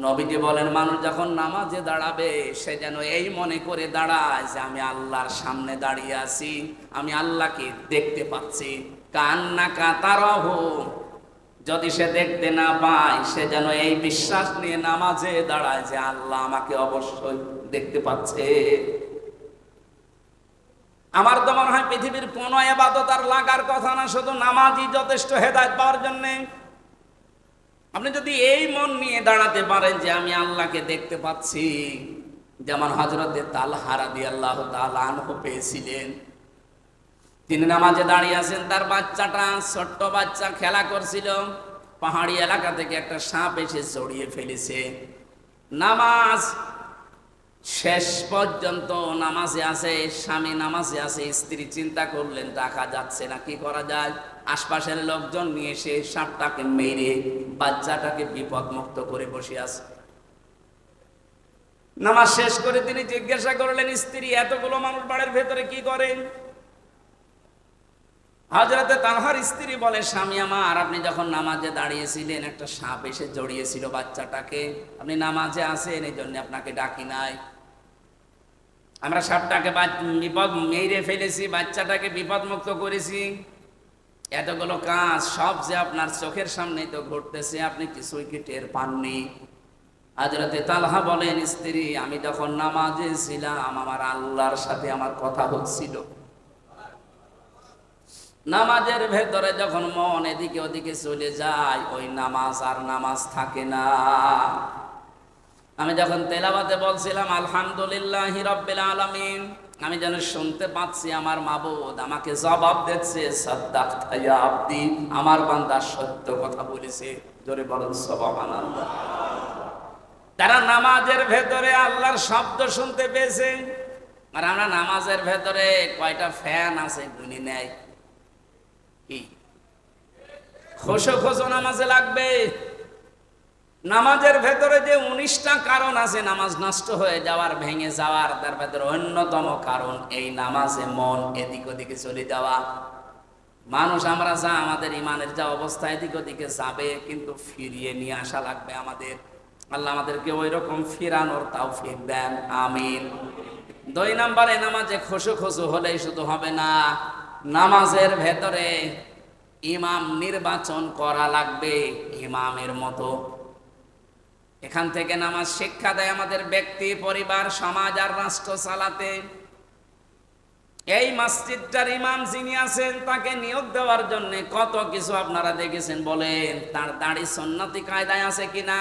নবীজি বলেন মানুষ যখন নামাজে দাঁড়াবে সে যেন এই মনে করে দাঁড়ায় যে আমি আল্লাহর সামনে দাঁড়িয়ে আছি, আমি আল্লাহকে দেখতে পাচ্ছি। কান্না কাতারহ, যদি সে দেখতে না পায় সে যেন এই বিশ্বাস নিয়ে নামাজে দাঁড়ায় যে আল্লাহ আমাকে অবশ্যই দেখতে পাচ্ছে। আমার তো মনে হয় পৃথিবীর কোনো ইবাদত আর লাগার কথা না, শুধু নামাজই যথেষ্ট হেদায়েত পাওয়ার জন্য। আপনি যদি এই মন নিয়ে দাঁড়াতে পারেন যে আমি আল্লাহকে দেখতে পাচ্ছি, যেমন হযরতে তালহা রাদিয়াল্লাহু তাআলা আনহু পেয়েছিলেন। তিনি নামাজে দাঁড়িয়ে আছেন, তার বাচ্চাটা, ছোট্ট বাচ্চা খেলা করছিল। পাহাড়ি এলাকা থেকে একটা সাপ এসে জড়িয়ে ফেলেছে। নামাজ শেষ পর্যন্ত নামাজে আছে, স্বামী নামাজে আছে, স্ত্রী চিন্তা করলেন রাখা যাচ্ছে না, কি করা যায়। আশপাশের লোকজন নিয়ে এসে সাপটাকে মেরে বাচ্চাটাকে বিপদ মুক্ত করে বসে আছে। নামাজ শেষ করে তিনি জিজ্ঞাসা করলেন, স্ত্রী এতগুলো মানুষ বাড়ির ভেতরে কি করেন? হযরতে তালহার স্ত্রী বলে, স্বামী আমার, আপনি যখন নামাজে দাঁড়িয়েছিলেন একটা সাপ এসে জড়িয়েছিল বাচ্চাটাকে, আপনি নামাজে আছেন এই জন্য আপনাকে ডাকি নাই। আমরা সাপটাকে বিপদ মেরে ফেলেছি, বাচ্চাটাকে বিপদ মুক্ত করেছি। এতগুলো কাজ সব যে আপনার চোখের সামনেই তো ঘটতেছে, আপনি কিছুই কি টের পাননি? হযরতে তালহা বলেন, স্ত্রী আমি যখন নামাজে ছিলাম আমার আল্লাহর সাথে আমার কথা হচ্ছিল। নামাজের ভেতরে যখন মন এদিকে ওদিকে চলে যায় ওই নামাজ আর নামাজ থাকে না। আমি যখন তেলাওয়াতে বলছিলাম আলহামদুলিল্লাহি রাব্বিল আলামিন, আমি যেন শুনতে পাচ্ছি আমার মাবুদ আমাকে জবাব দিচ্ছে, সাদ্দাকতা ইয়া আবদি, আমার বান্দা সত্য কথা বলেছে। জোরে বলুন সুবহানাল্লাহ। তারা নামাজের ভেতরে আল্লাহর শব্দ শুনতে পেয়েছে। আর আমরা নামাজের ভেতরে কয়টা ফ্যান আছে গুনি নেই। কি খুশু খুশু নামাজে লাগবে। নামাজের ভেতরে যে 19টা কারণ আছে নামাজ নষ্ট হয়ে যাওয়ার, ভেঙে যাওয়ার, তার ভেতরে অন্যতম কারণ এই নামাজে মন এদিক ওদিকে চলে যাওয়া। মানুষ আমরা যা আমাদের ইমানের যা অবস্থা এদিক ওদিকে যাবে, কিন্তু ফিরিয়ে নিয়ে আসা লাগবে আমাদের। আল্লাহ আমাদেরকে ওই রকম ফিরানোর তৌফিক দেন, আমিন। 2 নম্বরে নামাজে খুশু খুশু হলেই শুধু হবে না, নামাজের ভেতরে ইমাম নির্বাচন করা লাগবে ইমামের মতো। এখান থেকে নামাজ শিক্ষা দেয় আমাদের ব্যক্তি, পরিবার, সমাজ আর রাষ্ট্র চালাতে। এই মসজিদটার ইমাম যিনি আছেন তাকে নিয়োগ দেওয়ার জন্য কত কিছু আপনারা দেখেছেন। বলেন তার দাড়ি সুন্নতি কায়দায় আছে কিনা,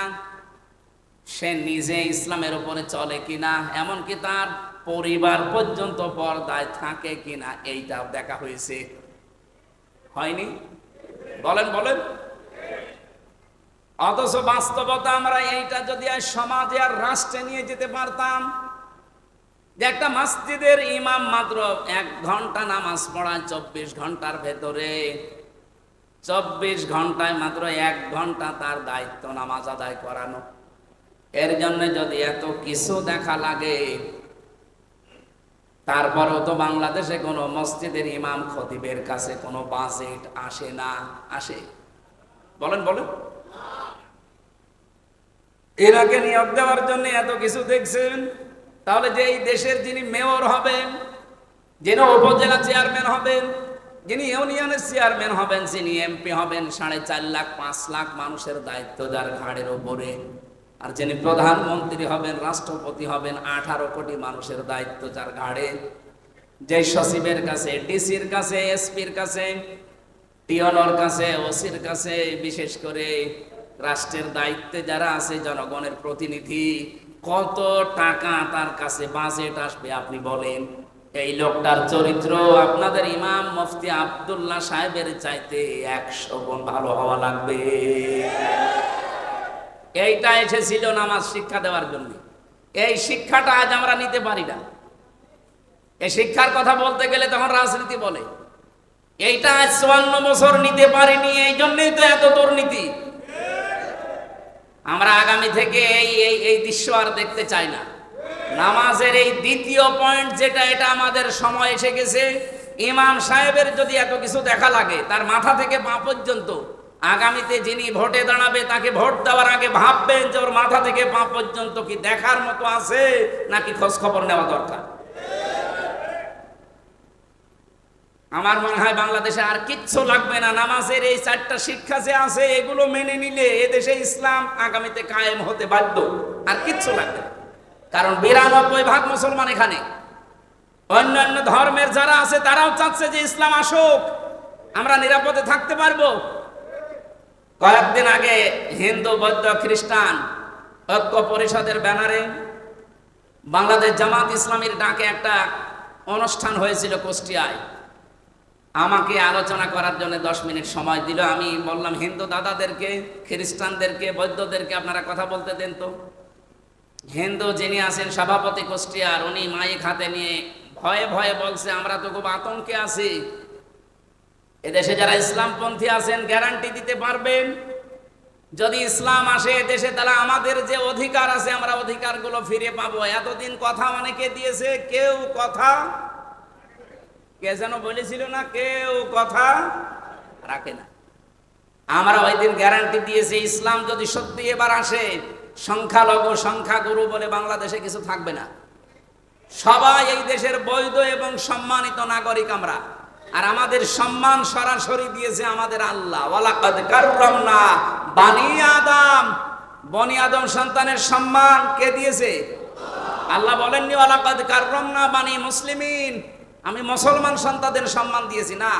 সে নিজে ইসলামের উপরে চলে কিনা, এমনকি তার পরিবার পর্যন্ত পর্দায় থাকে কিনা, এইটাও দেখা হয়েছে। হয়নি? বলেন বলেন। অথচ বাস্তবতা আমরা এইটা যদি আর সমাজে আর রাষ্ট্রে নিয়ে যেতে পারতাম, যে একটা মসজিদের ইমাম মাত্র 1 ঘন্টা নামাজ পড়ায় 24 ঘন্টার ভেতরে, 24 ঘন্টায় মাত্র 1 ঘন্টা তার দায়িত্ব নামাজ আদায় করানো। এর জন্য যদি এত কিছু দেখা লাগে, তারপরও তো বাংলাদেশে কোনো মসজিদের ইমাম খতিবের কাছে কোনো বাজেট আসে না। আসে? বলেন বলেন। এনাকে নিয়োগ দেওয়ার জন্য এত কিছু দেখছেন, তাহলে যে এই দেশের যিনি মেয়র হবেন, যিনি উপজেলা চেয়ারম্যান হবেন, যিনি ইউনিয়নের চেয়ারম্যান হবেন, যিনি এমপি হবেন, 4.5 লাখ 5 লাখ মানুষের দায়িত্ব যার ঘাড়ের উপরে, আর যিনি প্রধানমন্ত্রী হবেন, রাষ্ট্রপতি হবেন, 18 কোটি মানুষের দায়িত্ব যার ঘাড়ে। যে সচিবের কাছে, ডিসির কাছে, এসপির কাছে, টিওনোর কাছে, ওসির কাছে, বিশেষ করে রাষ্ট্রের দায়িত্বে যারা আছে, জনগণের প্রতিনিধি, কত টাকা তার কাছে বাজেট আসবে আপনি বলেন? এই লোকটার চরিত্র আপনাদের ইমাম মুফতি আব্দুল্লাহ সাহেবের চাইতে 100 গুণ ভালো হওয়া লাগবে। এইটা এসেছিল নামাজ শিক্ষা দেওয়ার জন্য। এই শিক্ষাটা আজ আমরা নিতে পারি না। এই শিক্ষার কথা বলতে গেলে তখন রাজনীতি বলে। এইটা আজ 54 বছর নিতে পারিনি, এই জন্যই তো এত দুর্নীতি। আমরা আগামী থেকে এই দৃশ্য আর দেখতে চাই না। নামাজের এই দ্বিতীয় পয়েন্ট যেটা, এটা আমাদের সময় এসে গেছে। ইমাম সাহেবের যদি এত কিছু দেখা লাগে, তার মাথা থেকে পা পর্যন্ত, আগামীতে যিনি ভোটে দাঁড়াবে তাকে ভোট দেওয়ার আগে ভাববেন যে ওর মাথা থেকে পা পর্যন্ত কি দেখার মতো আছে নাকি খোঁজ খবর নেওয়া দরকার। আমার মনে হয় বাংলাদেশে আর কিচ্ছু লাগবে না। নামাজের এই 4টা শিক্ষা যে আছে, এগুলো মেনে নিলে এদেশে ইসলাম আগামীতে কায়েম হতে বাধ্য। আর কিচ্ছু লাগবে না, কারণ 92% মুসলমান এখানে। অন্যান্য ধর্মের যারা আছে তারাও চাচ্ছে যে ইসলাম আসুক, আমরা নিরাপদে থাকতে পারবো। কয়েকদিন আগে হিন্দু, বৌদ্ধ, খ্রিস্টান ঐক্য পরিষদের ব্যানারে বাংলাদেশ জামাত ইসলামীর ডাকে একটা অনুষ্ঠান হয়েছিল কুষ্টিয়ায়। আমাকে আলোচনা করার জন্য 10 মিনিট সময় দিল। আমি বললাম, হিন্দু দাদাদেরকে, খ্রিস্টানদেরকে, বৌদ্ধদেরকে আপনারা কথা বলতে দেন তো। হিন্দু যিনি আছেন সভাপতি কুষ্টিয়ার, উনি মাইক হাতে নিয়ে ভয়ে ভয়ে বলছে, আমরা তো খুব আতঙ্কে আছি। এদেশে যারা ইসলামপন্থী আছেন গ্যারান্টি দিতে পারবেন যদি ইসলাম আসে এদেশে, তাহলে আমাদের যে অধিকার আছে আমরা অধিকারগুলো ফিরে পাবো। এতদিন কথা অনেকে দিয়েছে, কেউ কথা, কে যেন বলেছিল না, কেউ কথা রাখে না। আমরা ওই দিন গ্যারান্টি দিয়েছি, ইসলাম যদি সত্যি এবার আসে, সংখ্যালঘু সংখ্যাগুরু বলে বাংলাদেশে কিছু থাকবে না। সবাই এই দেশের বৈধ এবং সম্মানিত নাগরিক আমরা। আর আমাদের সম্মান সরাসরি দিয়েছে আমাদের আল্লাহ। ওয়ালাকাদ কাররামনা বানি আদম, বনি আদম সন্তানের সম্মান কে দিয়েছে? আল্লাহ বলেননি ওয়ালাকাদ কাররামনা বানি মুসলিমিন, আমি মুসলমান সন্তানদের সম্মান দিয়েছি না।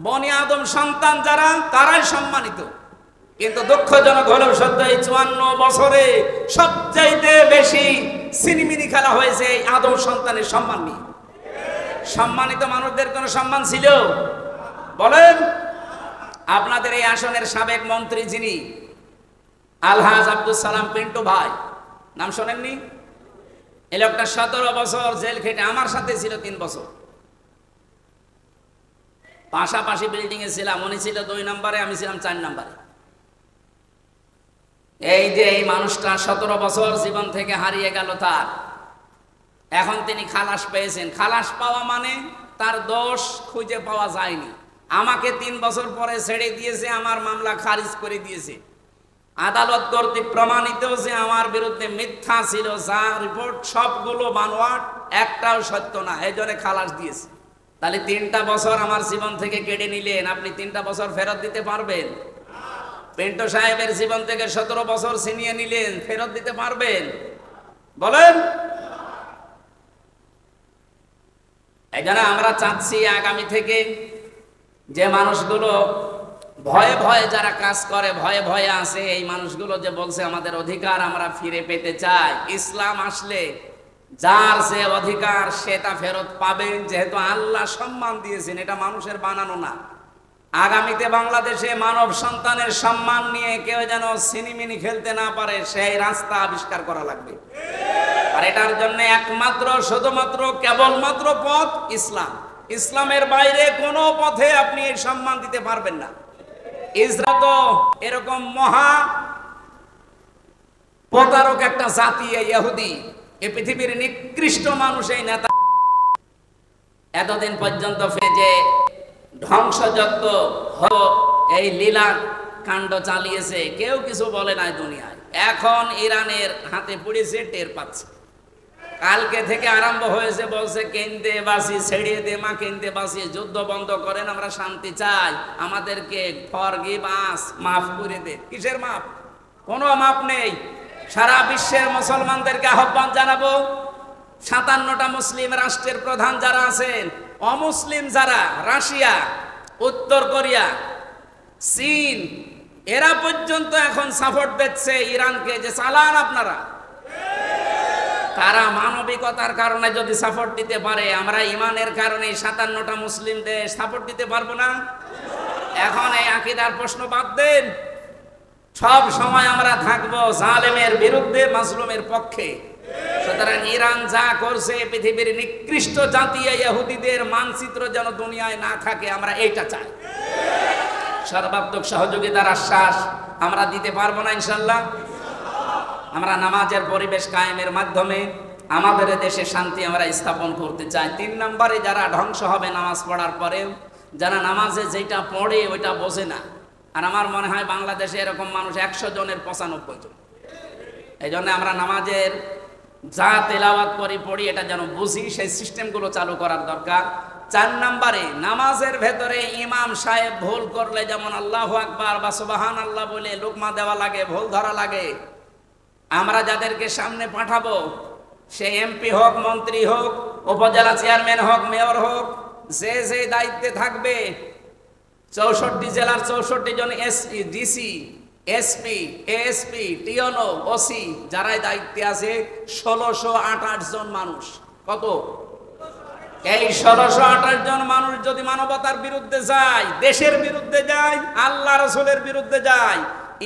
বনি আদম সন্তান যারা, তারাই সম্মানিত। কিন্তু দুঃখজনক হলেও সত্য, এই 54 বছরে সবচাইতে বেশি সিনিমিনি খেলা হয়েছে এই আদম সন্তানের সম্মান নিয়ে। সম্মানিত মানুষদের কোনো সম্মান ছিল? বলেন। আপনাদের এই আসনের সাবেক মন্ত্রী যিনি, আলহাজ আব্দুল সালাম পিন্টু ভাই, নাম শোনেননি? এই লোকটা 17 বছর জেল খেটে আমার সাথে ছিল 3 বছর। পাশাপাশি বিল্ডিং এ ছিলাম, উনি ছিল 2 নম্বরে, আমি ছিলাম 4 নম্বরে। এই যে এই মানুষটা 17 বছর জীবন থেকে হারিয়ে গেল তার, এখন তিনি খালাস পেয়েছেন। খালাস পাওয়া মানে তার দোষ খুঁজে পাওয়া যায়নি। আমাকে 3 বছর পরে ছেড়ে দিয়েছে, আমার মামলা খারিজ করে দিয়েছে। আদালত কর্তৃক প্রমাণিত যে আমার বিরুদ্ধে মিথ্যা ছিল, যা রিপোর্ট সবগুলো বানোয়াট, একটাও সত্য না, এই জন্য খালাস দিয়েছে। তাহলে 3টা বছর আমার জীবন থেকে কেড়ে নিলেন, আপনি 3টা বছর ফেরত দিতে পারবেন? পিন্টু সাহেবের জীবন থেকে 17 বছর ছিনিয়ে নিলেন, ফেরত দিতে পারবেন? বলেন। এই জন্য আমরা চাচ্ছি আগামী থেকে যে মানুষগুলো ভয়ে ভয়ে যারা কাজ করে, ভয়ে ভয়ে আছে, এই মানুষগুলো যে বলছে আমাদের অধিকার আমরা ফিরে পেতে চাই, ইসলাম আসলে যার যে অধিকার সেটা ফেরত পাবেন। যেহেতু আল্লাহ সম্মান দিয়েছেন, এটা মানুষের বানানো না। আগামীতে বাংলাদেশে মানব সন্তানের সম্মান নিয়ে কেউ যেন সিনিমিনি খেলতে না পারে, সেই রাস্তা আবিষ্কার করা লাগবে। আর এটার জন্য একমাত্র শুধুমাত্র কেবলমাত্র পথ ইসলাম। ইসলামের বাইরে কোনো পথে আপনি এই সম্মান দিতে পারবেন না। ইসরায়েল তো এরকম মহা প্রতারক একটা জাতি, ইহুদি, এই পৃথিবীর নিকৃষ্ট মানুষ এই নেতা। এতদিন পর্যন্ত যে ধ্বংসযজ্ঞ এই লীলা কাণ্ড চালিয়েছে, কেউ কিছু বলে নাই দুনিয়ায়। এখন ইরানের হাতে পড়েছে, টের পাচ্ছে। কালকে থেকে আরম্ভ হয়েছে, বলছে কেন্দ্রে বাসি ছেড়িয়ে দে মা, কেন্দ্রে বাসি, যুদ্ধ বন্ধ করেন, আমরা শান্তি চাই, আমাদেরকে ফরগিভ আস, মাফ করে দে। কিসের মাপ? কোনো মাপ নেই। সারা বিশ্বের মুসলমানদেরকে আহ্বান জানাবো, 57টা মুসলিম রাষ্ট্রের প্রধান যারা আছেন, অমুসলিম যারা, রাশিয়া, উত্তর কোরিয়া, চীন, এরা পর্যন্ত এখন সাপোর্ট দিচ্ছে ইরানকে যে চালান আপনারা। তারা মানবিকতার কারণে যদি সাপোর্ট দিতে পারে, আমরা ইমানের কারণে 57টা মুসলিম দেশ সাপোর্ট দিতে পারবো না? এখন এই আকীদার প্রশ্ন বাদ দেন। সব সময় আমরা থাকবো জালেমের বিরুদ্ধে, মাজলুমের পক্ষে। সুতরাং ইরান যা করছে, পৃথিবীর নিকৃষ্ট জাতি ইহুদিদের মানচিত্র যেন দুনিয়ায় না থাকে, আমরা এইটা চাই। সর্বাত্মক সহযোগিতার আশ্বাস আমরা দিতে পারবো না ইনশাল্লাহ। আমরা নামাজের পরিবেশ কায়েমের মাধ্যমে আমাদের দেশে শান্তি আমরা স্থাপন করতে চাই। 3 নম্বরে যারা ধ্বংস হবে নামাজ পড়ার পরেও, যারা নামাজে যেটা পড়ে ওইটা বোঝে না। আর আমার মনে হয় বাংলাদেশে এরকম মানুষ 100 জনের 95 জন। এই জন্য আমরা নামাজের যা তেলাওয়াত পড়ি এটা যেন বুঝি, সেই সিস্টেমগুলো চালু করার দরকার। 4 নম্বরে নামাজের ভেতরে ইমাম সাহেব ভুল করলে যেমন আল্লাহু আকবার বা সুবহানাল্লাহ বলে লুকমা দেওয়া লাগে, ভুল ধরা লাগে, আমরা যাদেরকে সামনে পাঠাবো, সে এমপি হোক, মন্ত্রী হোক, উপজেলা চেয়ারম্যান হোক, মেয়র হোক, যে যে দায়িত্বে থাকবে, 64 জেলার 64 জন ডিসি, এসপি, এএসপি, টিওনো, ওসি, যারাই দায়িত্বে আছে, 1628 জন মানুষ। কত? এই 1628 জন মানুষ যদি মানবতার বিরুদ্ধে যায়, দেশের বিরুদ্ধে যায়, আল্লাহ রাসূলের বিরুদ্ধে যায়,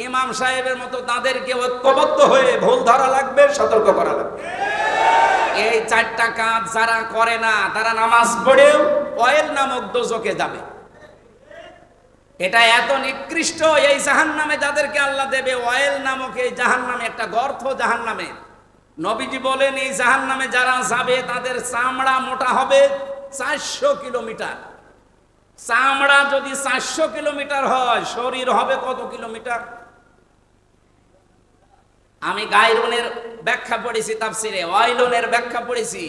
ইমাম সাহেবের মতো তাদেরকে ঐক্যবদ্ধ হয়ে ভুল ধরা লাগবে, সতর্ক করা লাগবে। এই 4টা কাজ যারা করে না, তারা নামাজ পড়েও ওয়াইল নামক দোজখে যাবে। এটা এত নিকৃষ্ট, এই জাহান্নামে যাদেরকে আল্লাহ দেবে, ওয়াইল নামক এই জাহান্নামে, একটা গর্ত জাহান্নামে। নবীজি বলেন এই জাহান্নামে যারা যাবে তাদের চামড়া মোটা হবে 400 কিলোমিটার। চামড়া যদি 400 কিলোমিটার হয়, শরীর হবে কত কিলোমিটার? আমি গায়রুনের ব্যাখ্যা পড়েছি তাফসিরে, ওয়াইলুনের ব্যাখ্যা পড়েছি।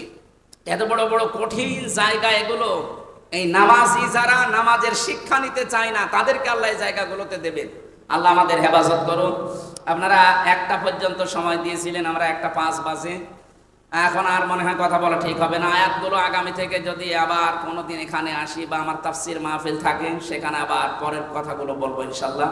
এত বড় বড় কঠিন জায়গা এগুলো, এই নামাজি যারা নামাজের শিক্ষা নিতে চায় না, তাদেরকে আল্লাহ এই জায়গাগুলোতে দেবেন। আল্লাহ আমাদের হেফাজত করুন। আপনারা 1টা পর্যন্ত সময় দিয়েছিলেন, আমরা 1:05 বাজে। এখন আর মনে হয় কথা বলা ঠিক হবে না। আয়াতগুলো আগামী থেকে যদি আবার কোনোদিন এখানে আসি বা আমার তাফসির মাহফিল থাকে, সেখানে আবার পরের কথাগুলো বলবো ইনশাল্লাহ।